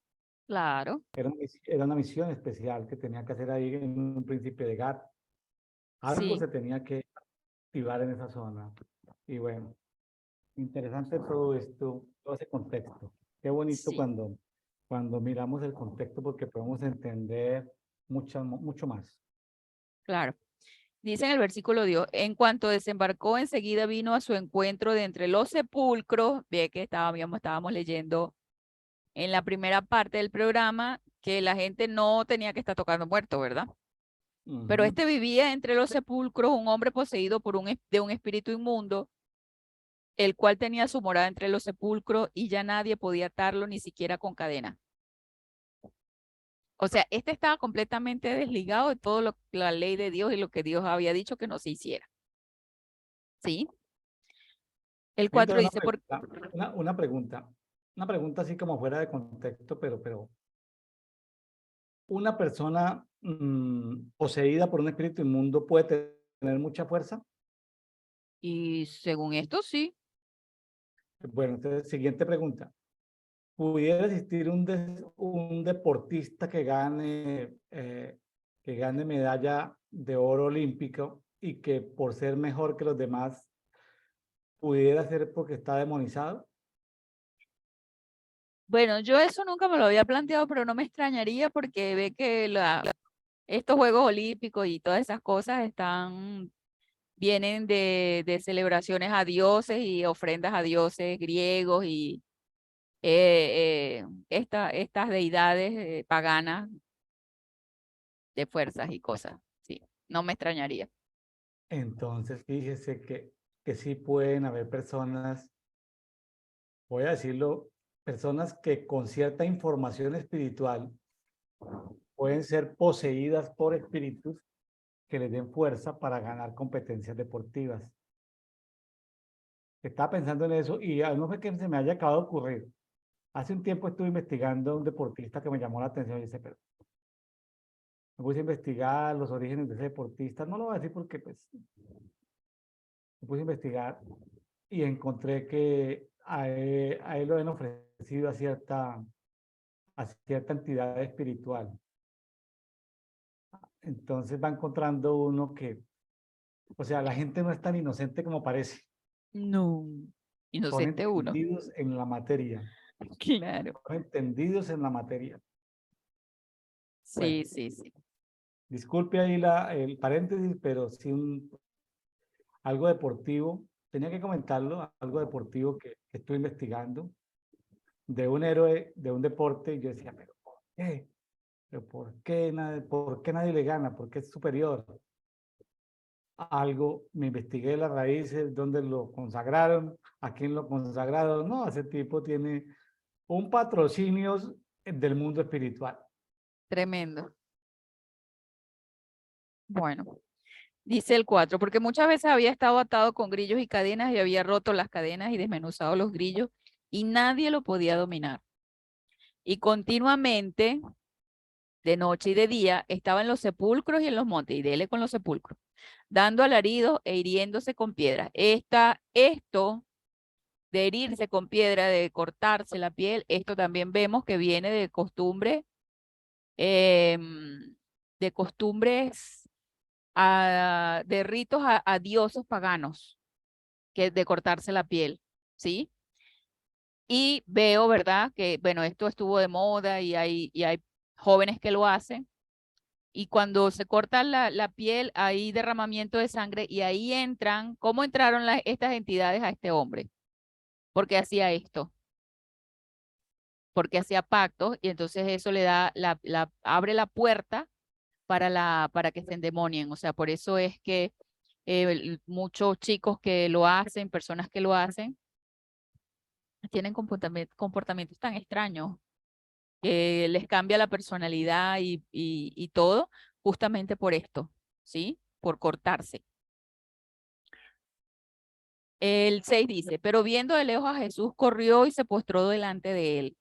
Claro, Era una misión especial que tenía que hacer ahí en un príncipe de Gat. Algo sí, se tenía que activar en esa zona. Y bueno, interesante todo esto, todo ese contexto. Qué bonito sí, cuando miramos el contexto porque podemos entender mucho más. claro. Dice en el versículo Dios, en cuanto desembarcó, enseguida vino a su encuentro de entre los sepulcros. Ve que estábamos leyendo en la primera parte del programa que la gente no tenía que estar tocando muerto, ¿verdad? Pero Ujú. este vivía entre los sepulcros, un hombre poseído por de un espíritu inmundo, el cual tenía su morada entre los sepulcros y ya nadie podía atarlo ni siquiera con cadena. O sea, este estaba completamente desligado de todo la ley de Dios y lo que Dios había dicho que no se hiciera. ¿Sí? El Entonces, 4 dice, por... una pregunta así como fuera de contexto, pero una persona poseída por un espíritu inmundo puede tener mucha fuerza. Y según esto, sí. Bueno, entonces, siguiente pregunta. ¿Pudiera existir un deportista que gane medalla de oro olímpico y que por ser mejor que los demás pudiera ser porque está demonizado? Bueno, yo eso nunca me lo había planteado, pero no me extrañaría porque ve que estos Juegos Olímpicos y todas esas cosas vienen de celebraciones a dioses y ofrendas a dioses griegos y estas deidades paganas de fuerzas y cosas. Sí, no me extrañaría. Entonces, fíjese que sí pueden haber personas, voy a decirlo, personas que con cierta información espiritual pueden ser poseídas por espíritus que les den fuerza para ganar competencias deportivas. Estaba pensando en eso y no fue que se me haya acabado de ocurrir. Hace un tiempo estuve investigando a un deportista que me llamó la atención y dice, pero me puse a investigar los orígenes de ese deportista. No lo voy a decir porque pues me puse a investigar y encontré que a él lo han ofrecido a cierta entidad espiritual. Entonces va encontrando uno que, o sea, la gente no es tan inocente como parece. No, Son inocente uno. entendidos en la materia. Claro. Son entendidos en la materia. Bueno, Sí, sí, sí. disculpe ahí el paréntesis, pero sí algo deportivo. Tenía que comentarlo, algo deportivo que estoy investigando de un héroe de un deporte. Y yo decía, pero ¿por qué? ¿Pero por qué nadie le gana? ¿Por qué es superior? Algo, me investigué las raíces, dónde lo consagraron, a quién lo consagraron. No, ese tipo tiene un patrocinio del mundo espiritual. Tremendo. Bueno, dice el 4, porque muchas veces había estado atado con grillos y cadenas y había roto las cadenas y desmenuzado los grillos y nadie lo podía dominar. Y continuamente, de noche y de día, estaba en los sepulcros y en los montes, y dele con los sepulcros, dando alaridos e hiriéndose con piedras. Esto de herirse con piedra, de cortarse la piel, esto también vemos que viene de costumbre, de costumbres, de ritos a dioses paganos, que de cortarse la piel, ¿sí? Y veo, ¿verdad? Que, bueno, esto estuvo de moda y hay jóvenes que lo hacen. Y cuando se corta la piel, hay derramamiento de sangre y ahí entran, ¿cómo entraron estas entidades a este hombre? Porque hacía esto, porque hacía pactos y entonces eso le da, abre la puerta para que se endemonien. O sea, por eso es que muchos chicos que lo hacen, personas que lo hacen, tienen comportamientos tan extraños que les cambia la personalidad y todo, justamente por esto, ¿sí? Por cortarse. El 6 dice, pero viendo de lejos a Jesús, corrió y se postró delante de él.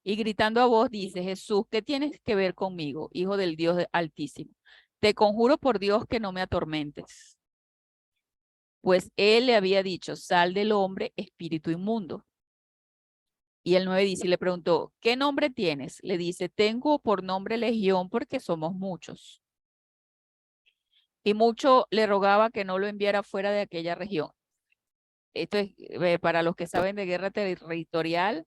Y gritando a voz dice, Jesús, ¿qué tienes que ver conmigo, hijo del Dios Altísimo? Te conjuro por Dios que no me atormentes. Pues él le había dicho, sal del hombre, espíritu inmundo. Y el 9 dice, y le preguntó, ¿qué nombre tienes? Le dice, tengo por nombre Legión porque somos muchos. Y mucho le rogaba que no lo enviara fuera de aquella región. Esto es para los que saben de guerra territorial,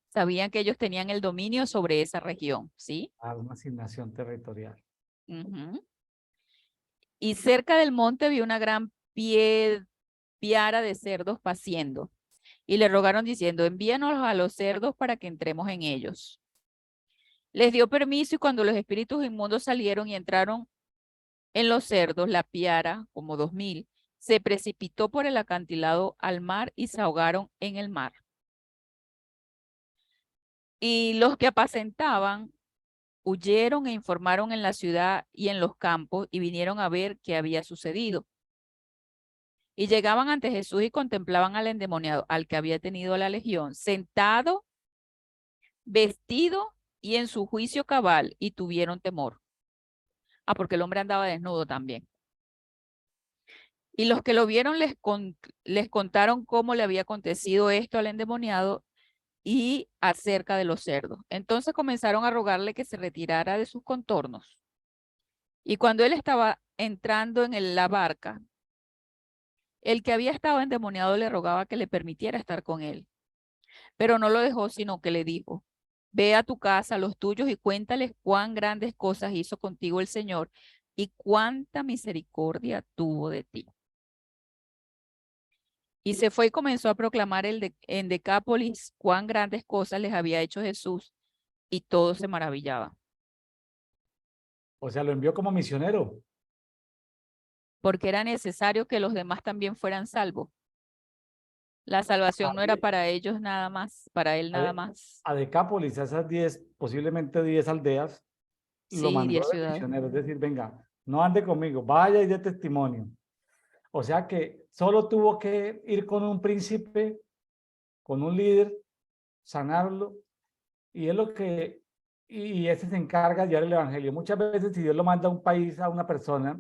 sabían que ellos tenían el dominio sobre esa región, ¿sí? Una asignación territorial. Y cerca del monte vio una gran piara de cerdos paciendo. Y le rogaron diciendo, envíanos a los cerdos para que entremos en ellos. Les dio permiso y cuando los espíritus inmundos salieron y entraron en los cerdos, la piara, como 2000, se precipitó por el acantilado al mar y se ahogaron en el mar. Y los que apacentaban huyeron e informaron en la ciudad y en los campos y vinieron a ver qué había sucedido. Y llegaban ante Jesús y contemplaban al endemoniado, al que había tenido la legión, sentado, vestido y en su juicio cabal, y tuvieron temor. Porque el hombre andaba desnudo también. Y los que lo vieron les contaron cómo le había acontecido esto al endemoniado y acerca de los cerdos. Entonces comenzaron a rogarle que se retirara de sus contornos. Y cuando él estaba entrando en la barca, el que había estado endemoniado le rogaba que le permitiera estar con él. Pero no lo dejó, sino que le dijo, ve a tu casa, a los tuyos, y cuéntales cuán grandes cosas hizo contigo el Señor y cuánta misericordia tuvo de ti. Y se fue y comenzó a proclamar en Decápolis cuán grandes cosas les había hecho Jesús, y todos se maravillaban. O sea, lo envió como misionero. Porque era necesario que los demás también fueran salvos. La salvación no era para ellos nada más, para él nada más. A Decápolis, a esas 10, posiblemente 10 aldeas, lo Sí, mandó 10 de ciudades. misionero. Es decir, venga, no ande conmigo, vaya y dé testimonio. O sea que solo tuvo que ir con un príncipe, con un líder, sanarlo, y es lo que, y ese se encarga de llevar el evangelio. Muchas veces, si Dios lo manda a un país, a una persona,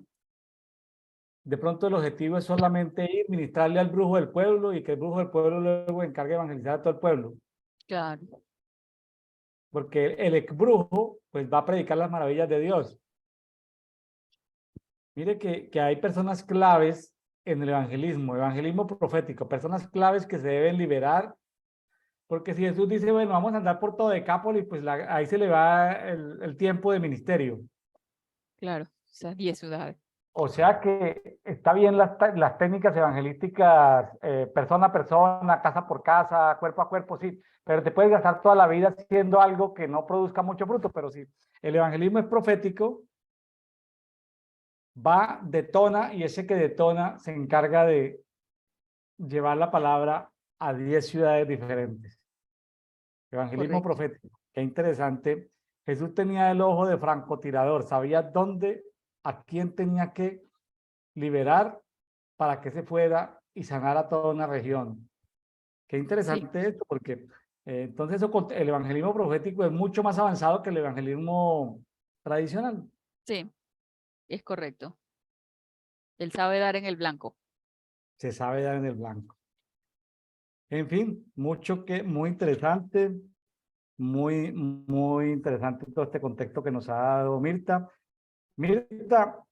de pronto el objetivo es solamente ir, ministrarle al brujo del pueblo y que el brujo del pueblo luego encargue de evangelizar a todo el pueblo. Claro. Porque el ex brujo pues va a predicar las maravillas de Dios. Mire que hay personas claves en el evangelismo profético, personas claves que se deben liberar, porque si Jesús dice, bueno, vamos a andar por todo Decápolis, pues ahí se le va el tiempo de ministerio. Claro, esas 10 ciudades. O sea que está bien las técnicas evangelísticas, persona a persona, casa por casa, cuerpo a cuerpo, sí, pero te puedes gastar toda la vida haciendo algo que no produzca mucho fruto, pero si el evangelismo es profético, va, detona, y ese que detona se encarga de llevar la palabra a 10 ciudades diferentes. Evangelismo Correcto. profético. Qué interesante. Jesús tenía el ojo de francotirador, sabía dónde, a quién tenía que liberar para que se fuera y sanara toda una región. Qué Sí, interesante esto, porque entonces el evangelismo profético es mucho más avanzado que el evangelismo tradicional. sí, es correcto. Él sabe dar en el blanco. Se sabe dar en el blanco. En fin, muy interesante, muy interesante todo este contexto que nos ha dado Mirta. Mirta,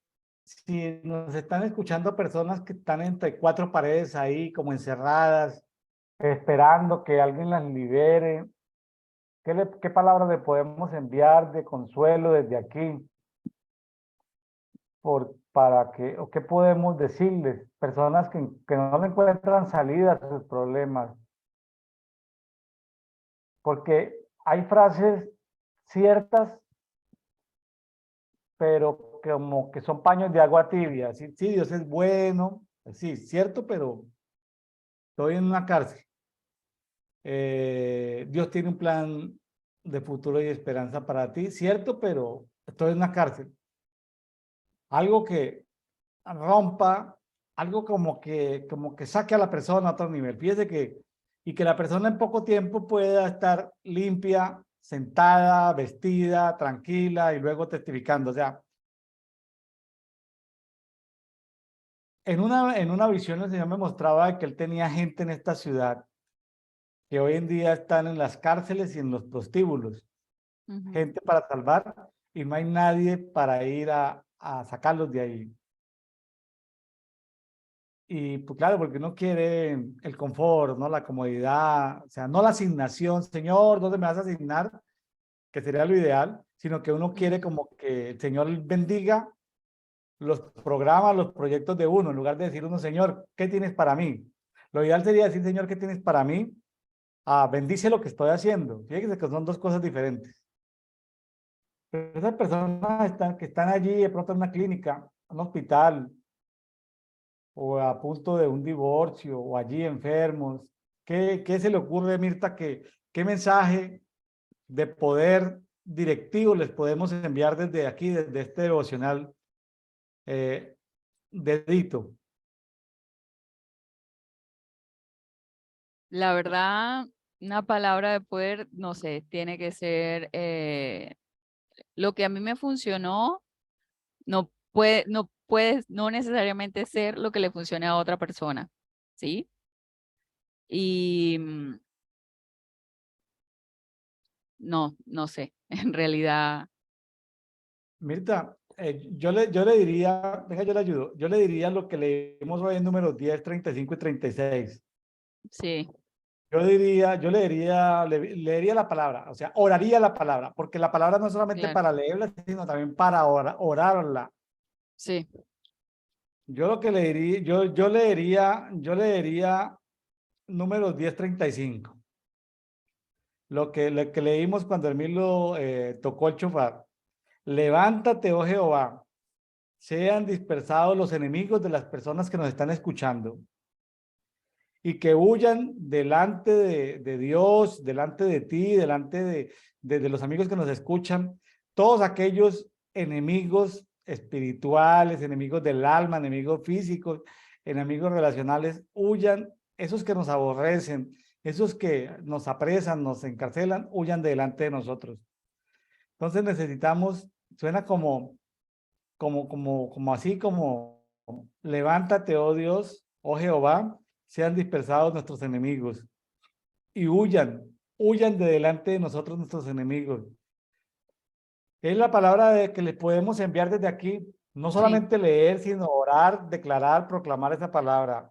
si nos están escuchando personas que están entre cuatro paredes ahí, como encerradas, esperando que alguien las libere, ¿qué palabras le podemos enviar de consuelo desde aquí? Para que, o qué podemos decirles, personas que no le encuentran salida a sus problemas, porque hay frases ciertas, pero como que son paños de agua tibia. Sí, sí, Dios es bueno, sí, cierto, pero estoy en una cárcel. Dios tiene un plan de futuro y esperanza para ti, cierto, pero estoy en una cárcel. Algo que rompa, algo como que saque a la persona a otro nivel. Fíjese y que la persona en poco tiempo pueda estar limpia, sentada, vestida, tranquila y luego testificando. O sea, en una visión el Señor me mostraba que Él tenía gente en esta ciudad que hoy en día están en las cárceles y en los prostíbulos. Gente para salvar y no hay nadie para ir a sacarlos de ahí. Y pues claro, porque uno quiere el confort, ¿no? La comodidad, o sea, no la asignación, Señor, ¿dónde me vas a asignar? Que sería lo ideal, sino que uno quiere como que el Señor bendiga los programas, los proyectos de uno, en lugar de decir uno, Señor, ¿qué tienes para mí? Lo ideal sería decir, Señor, ¿qué tienes para mí? Bendice lo que estoy haciendo. Fíjense que son dos cosas diferentes. Pero esas personas que están allí, de pronto en una clínica, un hospital, o a punto de un divorcio, o allí enfermos, ¿qué se le ocurre, Mirta, qué mensaje de poder directivo les podemos enviar desde aquí, desde este devocional dedito? La verdad, una palabra de poder, no sé, tiene que ser lo que a mí me funcionó, no necesariamente ser lo que le funcione a otra persona, ¿sí? Y no sé, en realidad, Mirta, yo le diría, venga, yo le ayudo, yo le diría lo que leímos hoy en números 10, 35 y 36. sí, Yo leería la palabra, o sea, oraría la palabra, porque la palabra no es solamente claro, para leerla, sino también para orarla. sí, Yo lo que le diría, yo leería números 10:35. Lo que leímos cuando Hermilo tocó el shofar. Levántate, oh Jehová, sean dispersados los enemigos de las personas que nos están escuchando y que huyan delante de Dios, delante de ti, delante de los amigos que nos escuchan, todos aquellos enemigos espirituales, enemigos del alma, enemigos físicos, enemigos relacionales, huyan, esos que nos aborrecen, esos que nos apresan, nos encarcelan, huyan delante de nosotros. Entonces necesitamos, suena como así, como levántate, oh Dios, oh Jehová, sean dispersados nuestros enemigos y huyan de delante de nosotros nuestros enemigos. Es la palabra que les podemos enviar desde aquí, no sí, solamente leer, sino orar, declarar, proclamar esa palabra,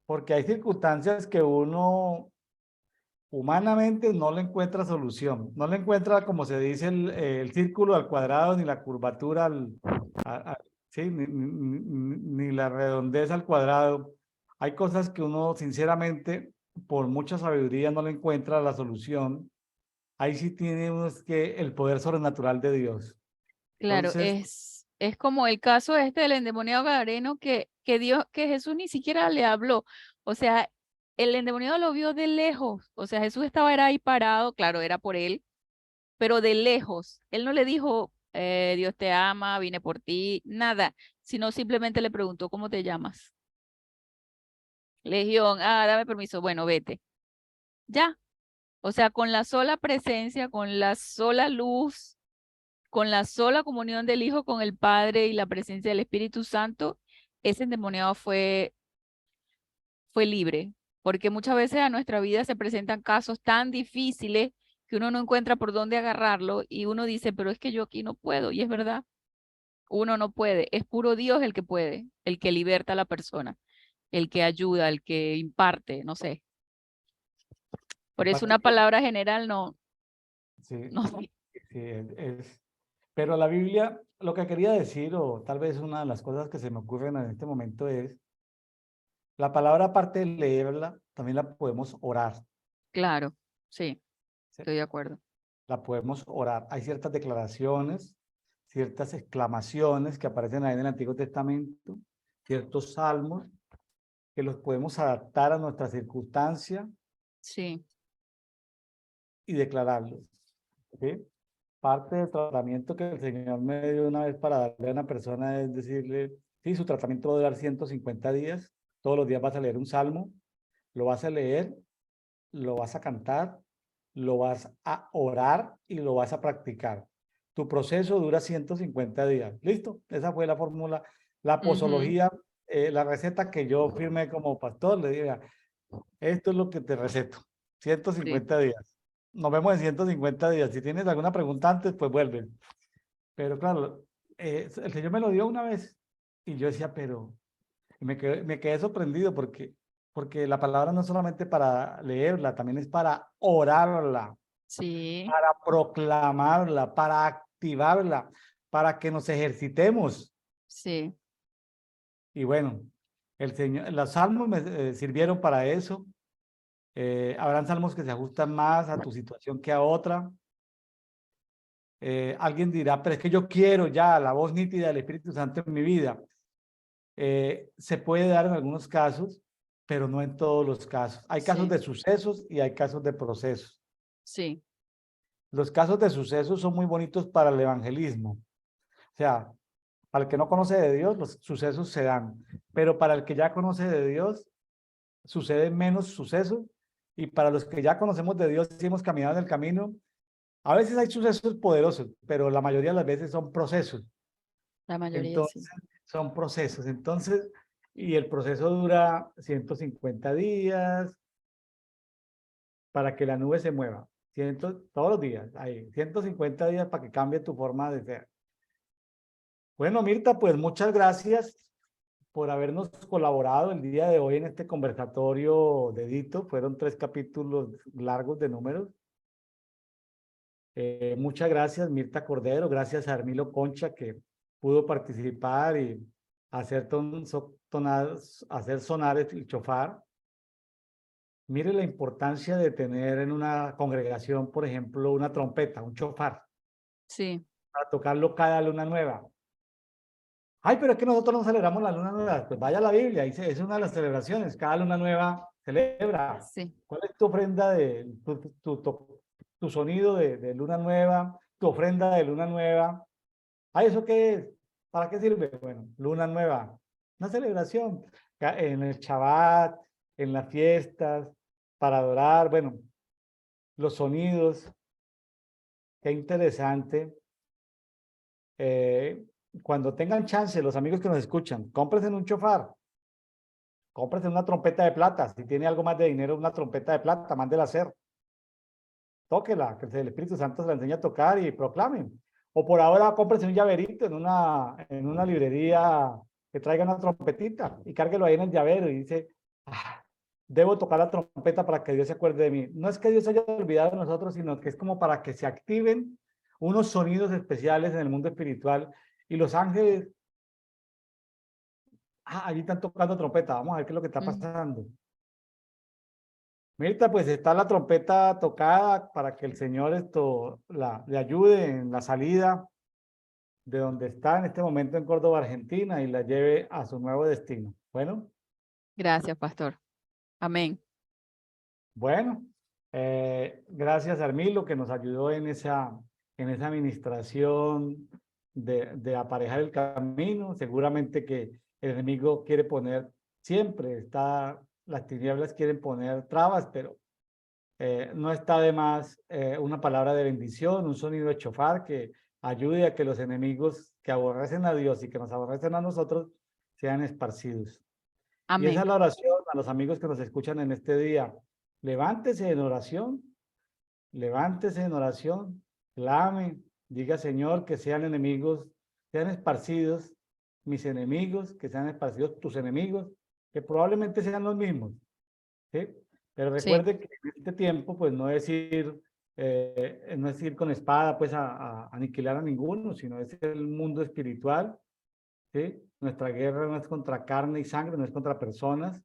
porque hay circunstancias que uno humanamente no le encuentra solución, no le encuentra, como se dice, el círculo al cuadrado, ni la curvatura sí, ni la redondez al cuadrado. Hay cosas que uno, sinceramente, por mucha sabiduría no le encuentra la solución. Ahí sí tiene uno que el poder sobrenatural de Dios. claro, Entonces, es como el caso este del endemoniado gadareno que Jesús ni siquiera le habló. O sea, el endemoniado lo vio de lejos. O sea, Jesús estaba era ahí parado, claro, era por él, pero de lejos. Él no le dijo, Dios te ama, vine por ti, nada, sino simplemente le preguntó, ¿cómo te llamas? Legión, dame permiso, bueno, vete. Ya. O sea, con la sola presencia, con la sola luz, con la sola comunión del Hijo con el Padre y la presencia del Espíritu Santo, ese endemoniado fue libre, porque muchas veces a nuestra vida se presentan casos tan difíciles que uno no encuentra por dónde agarrarlo y uno dice, pero es que yo aquí no puedo, y es verdad, uno no puede, es puro Dios el que puede, el que liberta a la persona, el que ayuda, el que imparte, no sé. Por eso una Aparte que, palabra general no, sí, no sé. sí, pero la Biblia, lo que quería decir, o tal vez una de las cosas que se me ocurren en este momento es, la palabra aparte de leerla, también la podemos orar, Claro, sí, ¿sí? estoy de acuerdo. La podemos orar. Hay ciertas declaraciones, ciertas exclamaciones que aparecen ahí en el Antiguo Testamento, ciertos salmos, que los podemos adaptar a nuestra circunstancia Sí, y declararlos, ¿sí? Parte del tratamiento que el Señor me dio una vez para darle a una persona es decirle, sí, su tratamiento va a durar 150 días, todos los días vas a leer un salmo, lo vas a leer, lo vas a cantar, lo vas a orar y lo vas a practicar. Tu proceso dura 150 días. ¿Listo? Esa fue la fórmula. La ujú, posología, la receta que yo firmé como pastor, le dije, esto es lo que te receto. sí, 150 días. Nos vemos en 150 días. Si tienes alguna pregunta antes, pues vuelve. Pero claro, el Señor me lo dio una vez y yo decía, pero me quedé sorprendido porque la palabra no es solamente para leerla, también es para orarla, sí, para proclamarla, para activarla, para que nos ejercitemos. sí, Y bueno, el Señor, los salmos me sirvieron para eso. Habrán salmos que se ajustan más a tu situación que a otra. Alguien dirá, pero es que yo quiero ya la voz nítida del Espíritu Santo en mi vida. Se puede dar en algunos casos, pero no en todos los casos. Hay casos sí, de sucesos y hay casos de procesos. sí, Los casos de sucesos son muy bonitos para el evangelismo. O sea, para el que no conoce de Dios, los sucesos se dan, pero para el que ya conoce de Dios, suceden menos sucesos, y para los que ya conocemos de Dios y hemos caminado en el camino, a veces hay sucesos poderosos, pero la mayoría de las veces son procesos. la mayoría Entonces, sí, son procesos. Entonces, y el proceso dura 150 días para que la nube se mueva. Todos los días, hay 150 días para que cambie tu forma de ser. Bueno, Mirta, pues muchas gracias por habernos colaborado el día de hoy en este conversatorio de Dito. Fueron 3 capítulos largos de números. Muchas gracias, Mirta Cordero. Gracias a Armilo Concha, que pudo participar y hacer, hacer sonar el chofar. Mire la importancia de tener en una congregación, por ejemplo, una trompeta, un chofar, sí, para tocarlo cada luna nueva. Ay, pero es que nosotros no celebramos la luna nueva. Pues vaya a la Biblia, dice, es una de las celebraciones. Cada luna nueva celebra. sí, ¿Cuál es tu ofrenda de tu sonido de luna nueva? Tu ofrenda de luna nueva. Ay, ¿eso qué es? ¿Para qué sirve? Bueno, luna nueva. Una celebración. En el Shabbat, en las fiestas, para adorar. Bueno, los sonidos. Qué interesante. Eh, Cuando tengan chance, los amigos que nos escuchan, cómprense un chofar. Cómprese una trompeta de plata. Si tiene algo más de dinero, una trompeta de plata, mándela a hacer. Tóquela, que el Espíritu Santo se la enseñe a tocar y proclamen. O por ahora, cómprese un llaverito en una librería que traiga una trompetita y cárguelo ahí en el llavero y dice, debo tocar la trompeta para que Dios se acuerde de mí. No es que Dios se haya olvidado de nosotros, sino que es como para que se activen unos sonidos especiales en el mundo espiritual y los ángeles, allí están tocando trompeta, vamos a ver qué es lo que está mm, pasando. Mirta, pues está la trompeta tocada para que el Señor le ayude en la salida de donde está en este momento en Córdoba, Argentina, y la lleve a su nuevo destino. gracias, pastor. Amén. Bueno, gracias Armilo que nos ayudó en en esa administración de aparejar el camino. Seguramente que el enemigo quiere poner, siempre las tinieblas quieren poner trabas, pero no está de más una palabra de bendición, un sonido de chofar que ayude a que los enemigos que aborrecen a Dios y que nos aborrecen a nosotros sean esparcidos. Y Amén. esa es la oración a los amigos que nos escuchan en este día. Levántese en oración, clame, diga Señor que sean enemigos, sean esparcidos mis enemigos, que sean esparcidos tus enemigos, que probablemente sean los mismos, ¿sí? Pero Sí, recuerde que en este tiempo, pues no es ir con espada, pues a aniquilar a ninguno, sino es el mundo espiritual, ¿sí? Nuestra guerra no es contra carne y sangre, no es contra personas,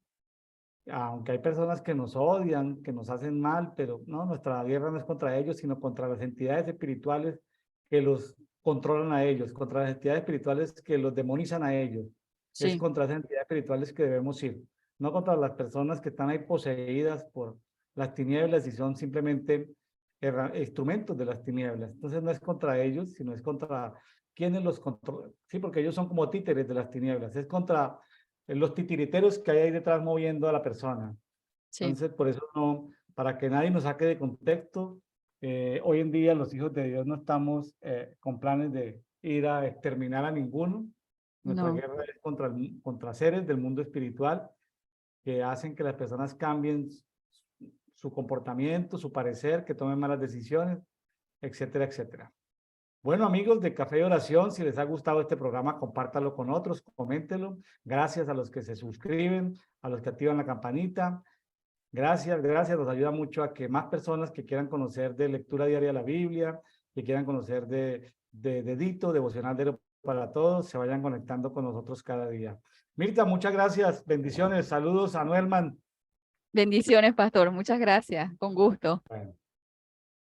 aunque hay personas que nos odian, que nos hacen mal, pero no, nuestra guerra no es contra ellos, sino contra las entidades espirituales que los controlan a ellos, contra las entidades espirituales que los demonizan a ellos. Es sí, contra esas entidades espirituales que debemos ir, no contra las personas que están ahí poseídas por las tinieblas y son simplemente instrumentos de las tinieblas. Entonces no es contra ellos, sino es contra quienes los controlan. Sí, porque ellos son como títeres de las tinieblas. Es contra los titiriteros que hay ahí detrás moviendo a la persona. sí. Entonces, por eso no, para que nadie nos saque de contexto, hoy en día los hijos de Dios no estamos con planes de ir a exterminar a ninguno. Nuestra No, guerra es contra seres del mundo espiritual que hacen que las personas cambien su comportamiento, su parecer, que tomen malas decisiones, etcétera, etcétera. Bueno, amigos de Café y Oración, si les ha gustado este programa, compártalo con otros, coméntelo. Gracias a los que se suscriben, a los que activan la campanita. Gracias, gracias. Nos ayuda mucho a que más personas que quieran conocer de lectura diaria de la Biblia, que quieran conocer de dedito, devocional diario para todos, se vayan conectando con nosotros cada día. Mirta, muchas gracias. Bendiciones. Saludos a Noelman. bendiciones, pastor. Muchas gracias. Con gusto. Bueno,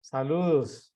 saludos.